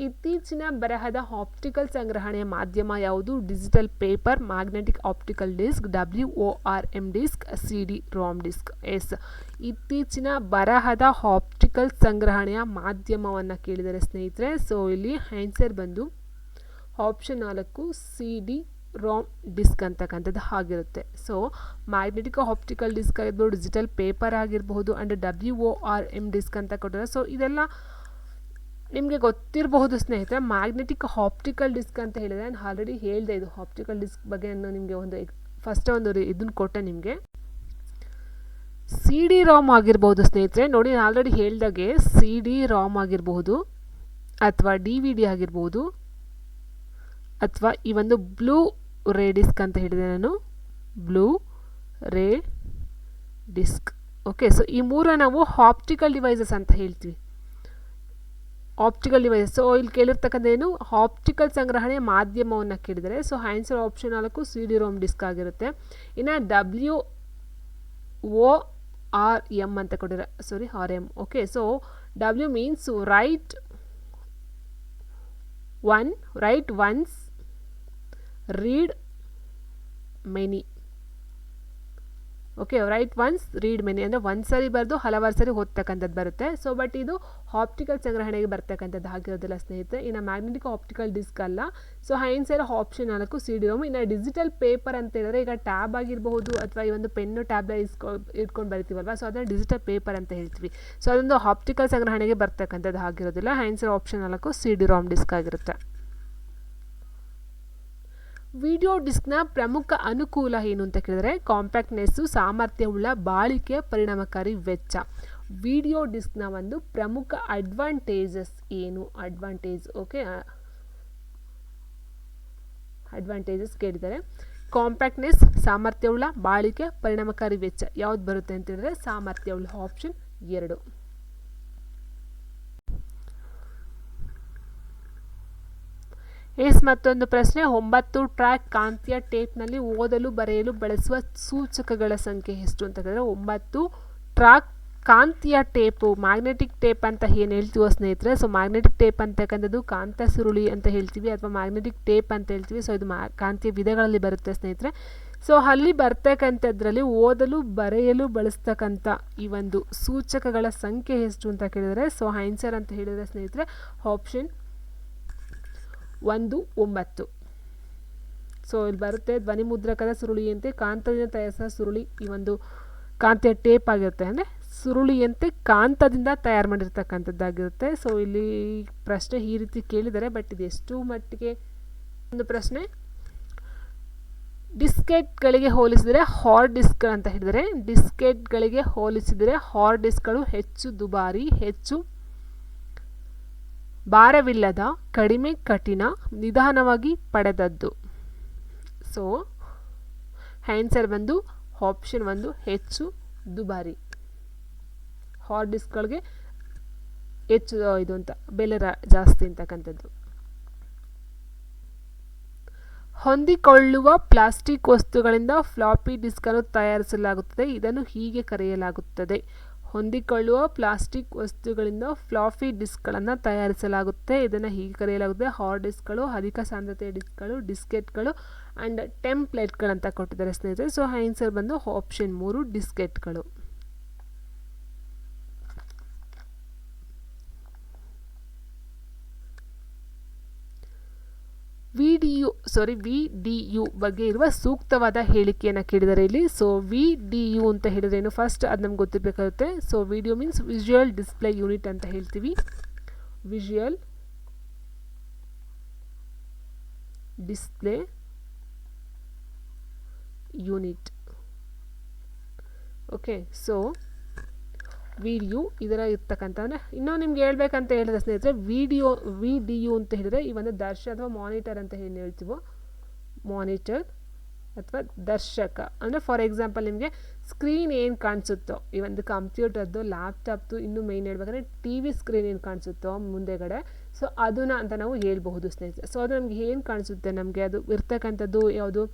ಇತ್ತೀಚಿನ ಬರಹದ ಆಪ್ಟಿಕಲ್ ಸಂಗ್ರಹಣೆಯ ಮಾಧ್ಯಮ ಯಾವುದು? Digital paper, magnetic optical disc, WORM disc, CD-ROM disc. ಇತ್ತೀಚಿನ ಬರಹದ ಆಪ್ಟಿಕಲ್ ಸಂಗ್ರಹಣೆಯ ಮಾಧ್ಯಮವನ್ನು ಕೇಳಿದರೆ ಸ್ನೇಹಿತರೆ. ಸೊ ಇಲ್ಲಿ ಆನ್ಸರ್ ಬಂದು ಆಪ್ಷನ್ 4 CD-ROM ಡಿಸ್ಕ್ ಅಂತಕ್ಕಂಥದ್ದು ಆಗಿರುತ್ತೆ. ಸೊ ಮ್ಯಾಗ್ನೆಟಿಕ್ ಆಪ್ಟಿಕಲ್ ಡಿಸ್ಕ್ ಆಗಿರ್ಬೋದು, ಡಿಜಿಟಲ್ ಪೇಪರ್ ಆಗಿರಬಹುದು, ಆ್ಯಂಡ್ WORM ಡಿಸ್ಕ್ ಅಂತ ಕೊಟ್ಟಿದ್ದಾರೆ. ಸೊ ಇದೆಲ್ಲ ನಿಮಗೆ ಗೊತ್ತಿರಬಹುದು ಸ್ನೇಹಿತರೆ. ಮ್ಯಾಗ್ನೆಟಿಕ್ ಆಪ್ಟಿಕಲ್ ಡಿಸ್ಕ್ ಅಂತ ಹೇಳಿದರೆ ನಾನು ಆಲ್ರೆಡಿ ಹೇಳಿದೆ, ಇದು ಆಪ್ಟಿಕಲ್ ಡಿಸ್ಕ್ ಬಗ್ಗೆ ನಾನು ನಿಮಗೆ ಫಸ್ಟ್ ಇದನ್ನು ಕೊಟ್ಟೆ ನಿಮಗೆ. CD-ROM ಆಗಿರ್ಬೋದು ಸ್ನೇಹಿತರೆ, ನೋಡಿ ನಾನು ಆಲ್ರೆಡಿ ಹೇಳಿದಾಗೆ CD-ROM ಆಗಿರಬಹುದು, ಅಥವಾ DVD ಆಗಿರ್ಬೋದು, ಅಥವಾ ಈ ಒಂದು ಬ್ಲೂ ರೇ ಡಿಸ್ಕ್ ಅಂತ ಹೇಳಿದೆ ನಾನು, ಬ್ಲೂ ರೇ ಡಿಸ್ಕ್. ಓಕೆ, ಸೊ ಈ ಮೂರ ನಾವು ಆಪ್ಟಿಕಲ್ ಡಿವೈಸಸ್ ಅಂತ ಹೇಳ್ತೀವಿ, ಆಪ್ಟಿಕಲ್ ಡಿವೈಸ್. ಸೊ ಇಲ್ಲಿ ಕೇಳಿರ್ತಕ್ಕಂಥೇನು ಆಪ್ಟಿಕಲ್ ಸಂಗ್ರಹಣೆಯ ಮಾಧ್ಯಮವನ್ನು ಕೇಳಿದರೆ. So answer option 4 CD-ROM disc ಆಗಿರುತ್ತೆ. ಇನ್ನು WORM ಅಂತ ಕೊಟ್ಟಿದ್ದಾರೆ, RM. Okay, so W means right once, read many. Okay, right once read many ಅಂದರೆ ಒಂದು ಸರಿ ಬರೆದು ಹಲವಾರು ಸರಿ ಓದ್ತಕ್ಕಂಥದ್ದು ಬರುತ್ತೆ. ಸೊ ಬಟ್ ಇದು ಆಪ್ಟಿಕಲ್ ಸಂಗ್ರಹಣೆಗೆ ಬರ್ತಕ್ಕಂಥದ್ದು ಆಗಿರೋದಿಲ್ಲ ಸ್ನೇಹಿತರೆ. ಇನ್ನು ಮ್ಯಾಗ್ನೆಟಿಕ್ ಆಪ್ಟಿಕಲ್ ಡಿಸ್ಕ್ ಅಲ್ಲ. So answer option 4 CD-ROM. ಇನ್ನು ಡಿಜಿಟಲ್ ಪೇಪರ್ ಅಂತ ಹೇಳಿದ್ರೆ ಈಗ ಟ್ಯಾಬ್ ಆಗಿರಬಹುದು ಅಥವಾ ಈ ಒಂದು ಪೆನ್ನು ಟ್ಯಾಬ್ ಇಟ್ಕೊಂಡು ಬರಿತೀವಲ್ವ, ಸೊ ಅದನ್ನು ಡಿಜಿಟಲ್ ಪೇಪರ್ ಅಂತ ಹೇಳ್ತೀವಿ. ಸೊ ಅದೊಂದು ಆಪ್ಟಿಕಲ್ ಸಂಗ್ರಹಣೆಗೆ ಬರ್ತಕ್ಕಂಥದ್ದು ಆಗಿರೋದಿಲ್ಲ. ಆನ್ಸರ್ ಆಪ್ಷನ್ 4 CD-ROM ಡಿಸ್ಕ್ ಆಗಿರುತ್ತೆ. ವಿಡಿಯೋ ಡಿಸ್ಕ್ನ ಪ್ರಮುಖ ಅನುಕೂಲ ಏನು ಅಂತ ಕೇಳಿದ್ರೆ ಕಾಂಪ್ಯಾಕ್ಟ್ನೆಸ್ಸು, ಸಾಮರ್ಥ್ಯವುಳ್ಳ ಬಾಳಿಕೆ, ಪರಿಣಾಮಕಾರಿ ವೆಚ್ಚ. ವಿಡಿಯೋ ಡಿಸ್ಕ್ನ ಒಂದು ಪ್ರಮುಖ ಅಡ್ವಾಂಟೇಜಸ್ ಏನು? ಓಕೆ, ಅಡ್ವಾಂಟೇಜಸ್ ಕೇಳಿದ್ದಾರೆ. ಕಾಂಪ್ಯಾಕ್ಟ್ನೆಸ್, ಸಾಮರ್ಥ್ಯವುಳ್ಳ ಬಾಳಿಕೆ, ಪರಿಣಾಮಕಾರಿ ವೆಚ್ಚ ಯಾವ್ದು ಬರುತ್ತೆ ಅಂತ ಹೇಳಿದ್ರೆ ಸಾಮರ್ಥ್ಯವುಳ್ಳ, ಆಪ್ಷನ್ 2. ಮತ್ತೊಂದು ಪ್ರಶ್ನೆ, 9 ಟ್ರ್ಯಾಕ್ ಕಾಂತೀಯ ಟೇಪ್ನಲ್ಲಿ ಓದಲು ಬರೆಯಲು ಬಳಸುವ ಸೂಚಕಗಳ ಸಂಖ್ಯೆ ಎಷ್ಟು ಅಂತ ಹೇಳಿದ್ರೆ 9 ಟ್ರ್ಯಾಕ್ ಕಾಂತೀಯ ಟೇಪು, ಮ್ಯಾಗ್ನೆಟಿಕ್ ಟೇಪ್ ಅಂತ ಏನು ಹೇಳ್ತೀವೋ ಸ್ನೇಹಿತರೆ. ಸೊ ಮ್ಯಾಗ್ನೆಟಿಕ್ ಟೇಪ್ ಅಂತಕ್ಕಂಥದ್ದು ಕಾಂತ ಸುರುಳಿ ಅಂತ ಹೇಳ್ತೀವಿ ಅಥವಾ ಮ್ಯಾಗ್ನೆಟಿಕ್ ಟೇಪ್ ಅಂತ ಹೇಳ್ತೀವಿ. ಸೊ ಇದು ಕಾಂತೀಯ ವಿಧಗಳಲ್ಲಿ ಬರುತ್ತೆ ಸ್ನೇಹಿತರೆ. ಸೊ ಅಲ್ಲಿ ಬರ್ತಕ್ಕಂಥದ್ರಲ್ಲಿ ಓದಲು ಬರೆಯಲು ಬಳಸ್ತಕ್ಕಂಥ ಈ ಒಂದು ಸೂಚಕಗಳ ಸಂಖ್ಯೆ ಎಷ್ಟು ಅಂತ ಕೇಳಿದರೆ ಸೊ ಆನ್ಸರ್ ಅಂತ ಹೇಳಿದರೆ ಸ್ನೇಹಿತರೆ ಆಪ್ಷನ್ 9. ಸೊ ಇಲ್ಲಿ ಬರುತ್ತೆ ಧ್ವನಿ ಮುದ್ರಕದ ಸುರುಳಿಯಂತೆ ಕಾಂತದಿಂದ ತಯಾರಿಸಿದ ಸುರುಳಿ ಈ ಒಂದು ಕಾಂತೀಯ ಟೇಪ್ ಆಗಿರುತ್ತೆ. ಅಂದರೆ ಸುರುಳಿಯಂತೆ ಕಾಂತದಿಂದ ತಯಾರು ಮಾಡಿರ್ತಕ್ಕಂಥದ್ದಾಗಿರುತ್ತೆ. ಸೊ ಇಲ್ಲಿ ಪ್ರಶ್ನೆ ಈ ರೀತಿ ಕೇಳಿದರೆ, ಬಟ್ ಇದು ಎಷ್ಟು ಮಟ್ಟಿಗೆ ಒಂದು ಪ್ರಶ್ನೆ. ಡಿಸ್ಕೆಟ್ಗಳಿಗೆ ಹೋಲಿಸಿದರೆ ಹಾರ್ಡ್ ಡಿಸ್ಕ್ ಅಂತ ಹೇಳಿದರೆ ಡಿಸ್ಕೆಟ್ಗಳಿಗೆ ಹೋಲಿಸಿದರೆ ಹಾರ್ಡ್ ಡಿಸ್ಕ್ಗಳು ಹೆಚ್ಚು ದುಬಾರಿ, ಹೆಚ್ಚು ಭಾರವಿಲ್ಲದ, ಕಡಿಮೆ ಕಠಿಣ, ನಿಧಾನವಾಗಿ ಪಡೆದದ್ದು. ಸೊ ಆನ್ಸರ್ ಬಂದು ಆಪ್ಷನ್ 1 ಹೆಚ್ಚು ದುಬಾರಿ. ಹಾರ್ಡ್ ಡಿಸ್ಕ್ಗಳಿಗೆ ಹೆಚ್ಚು ಇದು ಅಂತ ಬೆಲೆ ಜಾಸ್ತಿ ಅಂತಕ್ಕಂಥದ್ದು. ಹೊಂದಿಕೊಳ್ಳುವ ಪ್ಲಾಸ್ಟಿಕ್ ವಸ್ತುಗಳಿಂದ ಫ್ಲಾಪಿ ಡಿಸ್ಕ್ ಅನ್ನು ತಯಾರಿಸಲಾಗುತ್ತದೆ. ಇದನ್ನು ಹೀಗೆ ಕರೆಯಲಾಗುತ್ತದೆ. ಹೊಂದಿಕೊಳ್ಳುವ ಪ್ಲಾಸ್ಟಿಕ್ ವಸ್ತುಗಳಿಂದ ಫ್ಲಾಪಿ ಡಿಸ್ಕ್ಗಳನ್ನು ತಯಾರಿಸಲಾಗುತ್ತೆ. ಇದನ್ನು ಹೀಗೆ ಕರೆಯಲಾಗುತ್ತೆ. ಹಾರ್ಡ್ ಡಿಸ್ಕ್ಗಳು, ಅಧಿಕ ಸಾಂದ್ರತೆಯ ಡಿಸ್ಕ್ಗಳು, ಡಿಸ್ಕೆಟ್ಗಳು ಆ್ಯಂಡ್ ಟೆಂಪ್ಲೇಟ್ಗಳಂತ ಕೊಟ್ಟಿದ್ದಾರೆ ಸ್ನೇಹಿತರೆ. ಸೊ ಆನ್ಸರ್ ಬಂದು ಆಪ್ಷನ್ 3 ಡಿಸ್ಕೆಟ್ಗಳು. VDU ಬಗ್ಗೆ ಇರುವ ಸೂಕ್ತವಾದ ಹೇಳಿಕೆಯನ್ನು ಕೇಳಿದರೆ ಇಲ್ಲಿ. ಸೊ VDU ಅಂತ ಹೇಳಿದ್ರೆ ಏನು ಫಸ್ಟ್ ಅದು ನಮ್ಗೆ ಗೊತ್ತಿರಬೇಕಾಗುತ್ತೆ. So video means visual display unit ಅಂತ ಹೇಳ್ತೀವಿ. Visual display unit. Okay, so video ಇದರ ಇರ್ತಕ್ಕಂಥ ಇನ್ನೂ ನಿಮ್ಗೆ ಹೇಳ್ಬೇಕಂತ ಹೇಳಿದ್ರೆ ಸ್ನೇಹಿತರೆ VDU ಅಂತ ಹೇಳಿದ್ರೆ ಈ ಒಂದು ದರ್ಶಕ ಅಥವಾ ಮಾನಿಟರ್ ಅಂತ ಏನು ಹೇಳ್ತೀವೋ ಮಾನಿಟರ್ ಅಥವಾ ದರ್ಶಕ ಅಂದರೆ ಫಾರ್ ಎಕ್ಸಾಂಪಲ್ ನಿಮಗೆ ಸ್ಕ್ರೀನ್ ಏನು ಕಾಣಿಸುತ್ತೋ ಈ ಒಂದು ಕಂಪ್ಯೂಟರ್ದು, ಲ್ಯಾಪ್ಟಾಪ್ದು, ಇನ್ನೂ ಮೇನ್ ಹೇಳ್ಬೇಕಂದ್ರೆ TV ಸ್ಕ್ರೀನ್ ಏನು ಕಾಣಿಸುತ್ತೋ ಮುಂದೆಗಡೆ, ಸೊ ಅದನ್ನ ಅಂತ ನಾವು ಹೇಳ್ಬಹುದು ಸ್ನೇಹಿತರೆ. ಸೊ ಅದು ನಮ್ಗೆ ಏನು ಕಾಣಿಸುತ್ತೆ, ನಮಗೆ ಅದು ಇರ್ತಕ್ಕಂಥದ್ದು ಯಾವುದು,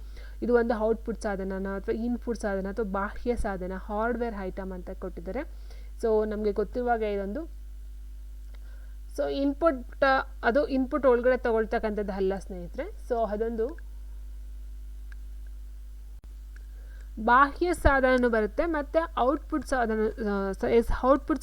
ಇದು ಒಂದು ಔಟ್ಪುಟ್ ಸಾಧನ ಅಥವಾ ಇನ್ಪುಟ್ ಸಾಧನ ಅಥವಾ ಬಾಹ್ಯ ಸಾಧನ, ಹಾರ್ಡ್ವೇರ್ ಐಟಮ್ ಅಂತ ಕೊಟ್ಟಿದ್ದಾರೆ. ಸೊ ನಮಗೆ ಗೊತ್ತಿರುವಾಗ ಇದೊಂದು ಸೊ ಇನ್ಪುಟ್, ಅದು ಇನ್ಪುಟ್ ಒಳಗಡೆ ತಗೊಳ್ತಕ್ಕಂಥದ್ದು ಅಲ್ಲ ಸ್ನೇಹಿತರೆ. ಸೊ ಅದೊಂದು ಬಾಹ್ಯ ಸಾಧನ ಬರುತ್ತೆ ಮತ್ತು ಔಟ್ಪುಟ್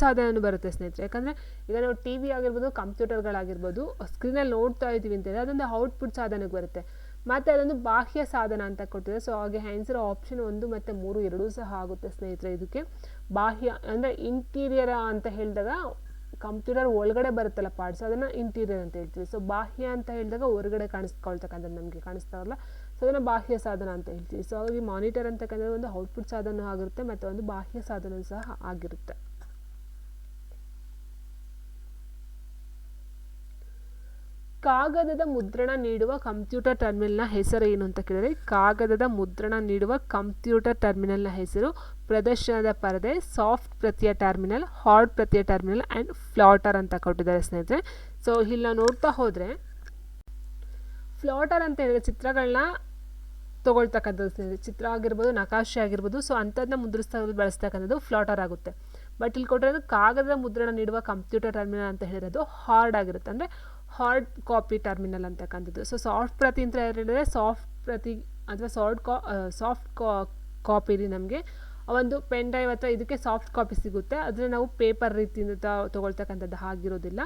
ಸಾಧನ ಬರುತ್ತೆ ಸ್ನೇಹಿತರೆ. ಯಾಕಂದರೆ ಈಗ ನಾವು TV ಆಗಿರ್ಬೋದು, ಕಂಪ್ಯೂಟರ್ಗಳಾಗಿರ್ಬೋದು, ಸ್ಕ್ರೀನಲ್ಲಿ ನೋಡ್ತಾ ಇದ್ದೀವಿ ಅಂತೇಳಿ ಅದೊಂದು ಔಟ್ಪುಟ್ ಸಾಧನಕ್ಕೆ ಬರುತ್ತೆ. ಮತ್ತು ಅದೊಂದು ಬಾಹ್ಯ ಸಾಧನ ಅಂತ ಕೊಟ್ಟಿದೆ. ಸೊ ಹಾಗೆ ಆನ್ಸರ್ ಆಪ್ಷನ್ 1 ಮತ್ತು 3 ಎರಡೂ ಸಹ ಆಗುತ್ತೆ ಸ್ನೇಹಿತರೆ. ಇದಕ್ಕೆ ಬಾಹ್ಯ ಅಂದರೆ ಇಂಟೀರಿಯರ್ ಅಂತ ಹೇಳಿದಾಗ ಕಂಪ್ಯೂಟರ್ ಒಳಗಡೆ ಬರುತ್ತಲ್ಲ ಪಾರ್ಟ್ಸ್, ಅದನ್ನು ಇಂಟೀರಿಯರ್ ಅಂತ ಹೇಳ್ತೀವಿ. ಸೊ ಬಾಹ್ಯ ಅಂತ ಹೇಳಿದಾಗ ಹೊರಗಡೆ ಕಾಣಿಸ್ಕೊಳ್ತಕ್ಕಂಥದ್ದು ನಮಗೆ ಕಾಣಿಸ್ತಾವಲ್ಲ, ಸೊ ಅದನ್ನು ಬಾಹ್ಯ ಸಾಧನ ಅಂತ ಹೇಳ್ತೀವಿ. ಸೊ ಹಾಗಾಗಿ ಮಾನಿಟರ್ ಅಂತಕ್ಕಂಥದ್ದು ಒಂದು ಔಟ್ಪುಟ್ ಸಾಧನ ಆಗಿರುತ್ತೆ ಮತ್ತು ಒಂದು ಬಾಹ್ಯ ಸಾಧನ ಸಹ ಆಗಿರುತ್ತೆ. ಕಾಗದದ ಮುದ್ರಣ ನೀಡುವ ಕಂಪ್ಯೂಟರ್ ಟರ್ಮಿನಲ್ನ ಹೆಸರು ಏನು ಅಂತ ಕೇಳಿದರೆ ಕಾಗದದ ಮುದ್ರಣ ನೀಡುವ ಕಂಪ್ಯೂಟರ್ ಟರ್ಮಿನಲ್ನ ಹೆಸರು ಪ್ರದರ್ಶನದ ಪರದೆ, ಸಾಫ್ಟ್ ಪ್ರತಿಯ ಟರ್ಮಿನಲ್, ಹಾರ್ಡ್ ಪ್ರತಿಯ ಟರ್ಮಿನಲ್ ಆ್ಯಂಡ್ ಫ್ಲಾಟರ್ ಅಂತ ಕೊಟ್ಟಿದ್ದಾರೆ ಸ್ನೇಹಿತರೆ. ಸೊ ಇಲ್ಲಿ ನಾವು ನೋಡ್ತಾ ಹೋದರೆ ಫ್ಲಾಟರ್ ಅಂತ ಹೇಳಿದ್ರೆ ಚಿತ್ರಗಳನ್ನ ತೊಗೊಳ್ತಕ್ಕಂಥದ್ದು ಸ್ನೇಹಿತರೆ, ಚಿತ್ರ ಆಗಿರ್ಬೋದು, ನಕಾಶೆ ಆಗಿರ್ಬೋದು, ಸೊ ಅಂಥದ್ದನ್ನ ಮುದ್ರಿಸ್ತಾ ಬಳಸ್ತಕ್ಕಂಥದ್ದು ಫ್ಲಾಟರ್ ಆಗುತ್ತೆ. ಬಟ್ ಇಲ್ಲಿ ಕೊಟ್ಟಿರೋದು ಕಾಗದದ ಮುದ್ರಣ ನೀಡುವ ಕಂಪ್ಯೂಟರ್ ಟರ್ಮಿನಲ್ ಅಂತ ಹೇಳಿರೋದು ಹಾರ್ಡ್ ಆಗಿರುತ್ತೆ, ಅಂದರೆ ಹಾರ್ಡ್ ಕಾಪಿ ಟರ್ಮಿನಲ್ ಅಂತಕ್ಕಂಥದ್ದು. ಸೊ ಸಾಫ್ಟ್ ಪ್ರತಿ ಅಂತ ಹೇಳಿದ್ರೆ ಸಾಫ್ಟ್ ಪ್ರತಿ ಅಥವಾ ಸಾಫ್ಟ್ ಕಾಪಿಲಿ ನಮಗೆ ಒಂದು ಪೆನ್ ಡ್ರೈವ್ ಅಥವಾ ಇದಕ್ಕೆ ಸಾಫ್ಟ್ ಕಾಪಿ ಸಿಗುತ್ತೆ, ಅದನ್ನು ನಾವು ಪೇಪರ್ ರೀತಿಯಿಂದ ತೊಗೊಳ್ತಕ್ಕಂಥದ್ದು ಆಗಿರೋದಿಲ್ಲ.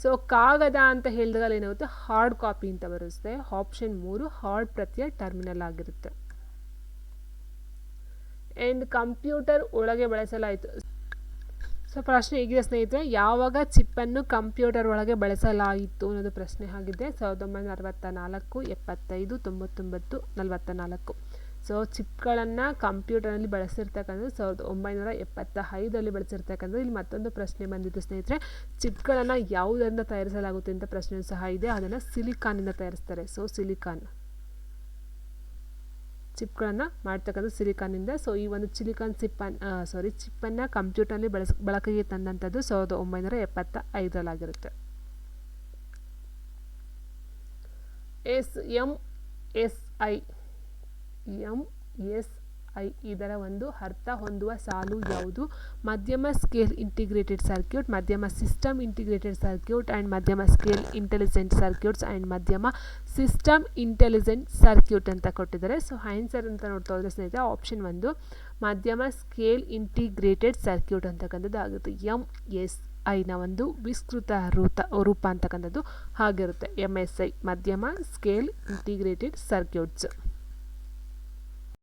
ಸೊ ಕಾಗದ ಅಂತ ಹೇಳಿದಾಗ ಏನಾಗುತ್ತೆ, ಹಾರ್ಡ್ ಕಾಪಿ ಅಂತ ಬರುತ್ತೆ. ಆಪ್ಷನ್ 3 ಹಾರ್ಡ್ ಪ್ರತಿಯ ಟರ್ಮಿನಲ್ ಆಗಿರುತ್ತೆ. ಆ್ಯಂಡ್ ಕಂಪ್ಯೂಟರ್ ಒಳಗೆ ಬಳಸಲಾಯಿತು. ಸೊ ಪ್ರಶ್ನೆ ಹೇಗಿದೆ ಸ್ನೇಹಿತರೆ, ಯಾವಾಗ ಚಿಪ್ಪನ್ನು ಕಂಪ್ಯೂಟರ್ ಒಳಗೆ ಬಳಸಲಾಯಿತು ಅನ್ನೋದು ಪ್ರಶ್ನೆ ಆಗಿದೆ. 1964, 75, 99, 44. ಸೊ ಚಿಪ್ಗಳನ್ನು ಕಂಪ್ಯೂಟರ್ನಲ್ಲಿ ಬಳಸಿರ್ತಕ್ಕಂಥದ್ದು 1975 ಬಳಸಿರ್ತಕ್ಕಂಥದ್ದು. ಇಲ್ಲಿ ಮತ್ತೊಂದು ಪ್ರಶ್ನೆ ಬಂದಿತ್ತು ಸ್ನೇಹಿತರೆ, ಚಿಪ್ಗಳನ್ನು ಯಾವುದರಿಂದ ತಯಾರಿಸಲಾಗುತ್ತೆ ಅಂತ ಪ್ರಶ್ನೆ ಸಹ ಇದೆ. ಅದನ್ನು ಸಿಲಿಕಾನಿಂದ ತಯಾರಿಸ್ತಾರೆ. ಸೊ ಸಿಲಿಕಾನ್ ಚಿಪ್ಗಳನ್ನು ಮಾಡ್ತಕ್ಕಂಥ ಸಿಲಿಕಾನಿಂದ. ಸೊ ಈ ಒಂದು ಚಿಪ್ಪನ್ನು ಕಂಪ್ಯೂಟರ್ನಲ್ಲಿ ಬಳಕೆಗೆ ತಂದಂಥದ್ದು 1975 MSI ಇದರ ಒಂದು ಅರ್ಥ ಹೊಂದುವ ಸಾಲು ಯಾವುದು? ಮಧ್ಯಮ ಸ್ಕೇಲ್ ಇಂಟಿಗ್ರೇಟೆಡ್ ಸರ್ಕ್ಯೂಟ್, ಮಧ್ಯಮ ಸಿಸ್ಟಮ್ ಇಂಟಿಗ್ರೇಟೆಡ್ ಸರ್ಕ್ಯೂಟ್ ಆ್ಯಂಡ್ ಮಧ್ಯಮ ಸ್ಕೇಲ್ ಇಂಟೆಲಿಜೆಂಟ್ ಸರ್ಕ್ಯೂಟ್ಸ್ ಆ್ಯಂಡ್ ಮಧ್ಯಮ ಸಿಸ್ಟಮ್ ಇಂಟೆಲಿಜೆಂಟ್ ಸರ್ಕ್ಯೂಟ್ ಅಂತ ಕೊಟ್ಟಿದ್ದಾರೆ. ಸೊ ಆನ್ಸರ್ ಅಂತ ನೋಡ್ತಾ ಹೋದರೆ ಸ್ನೇಹಿತರೆ ಆಪ್ಷನ್ 1 ಮಧ್ಯಮ ಸ್ಕೇಲ್ ಇಂಟಿಗ್ರೇಟೆಡ್ ಸರ್ಕ್ಯೂಟ್ ಅಂತಕ್ಕಂಥದ್ದು ಆಗುತ್ತೆ. MSIನ ಒಂದು ವಿಸ್ತೃತ ರೂಪ ಅಂತಕ್ಕಂಥದ್ದು ಆಗಿರುತ್ತೆ. MSI ಮಧ್ಯಮ ಸ್ಕೇಲ್ ಇಂಟಿಗ್ರೇಟೆಡ್ ಸರ್ಕ್ಯೂಟ್ಸ್.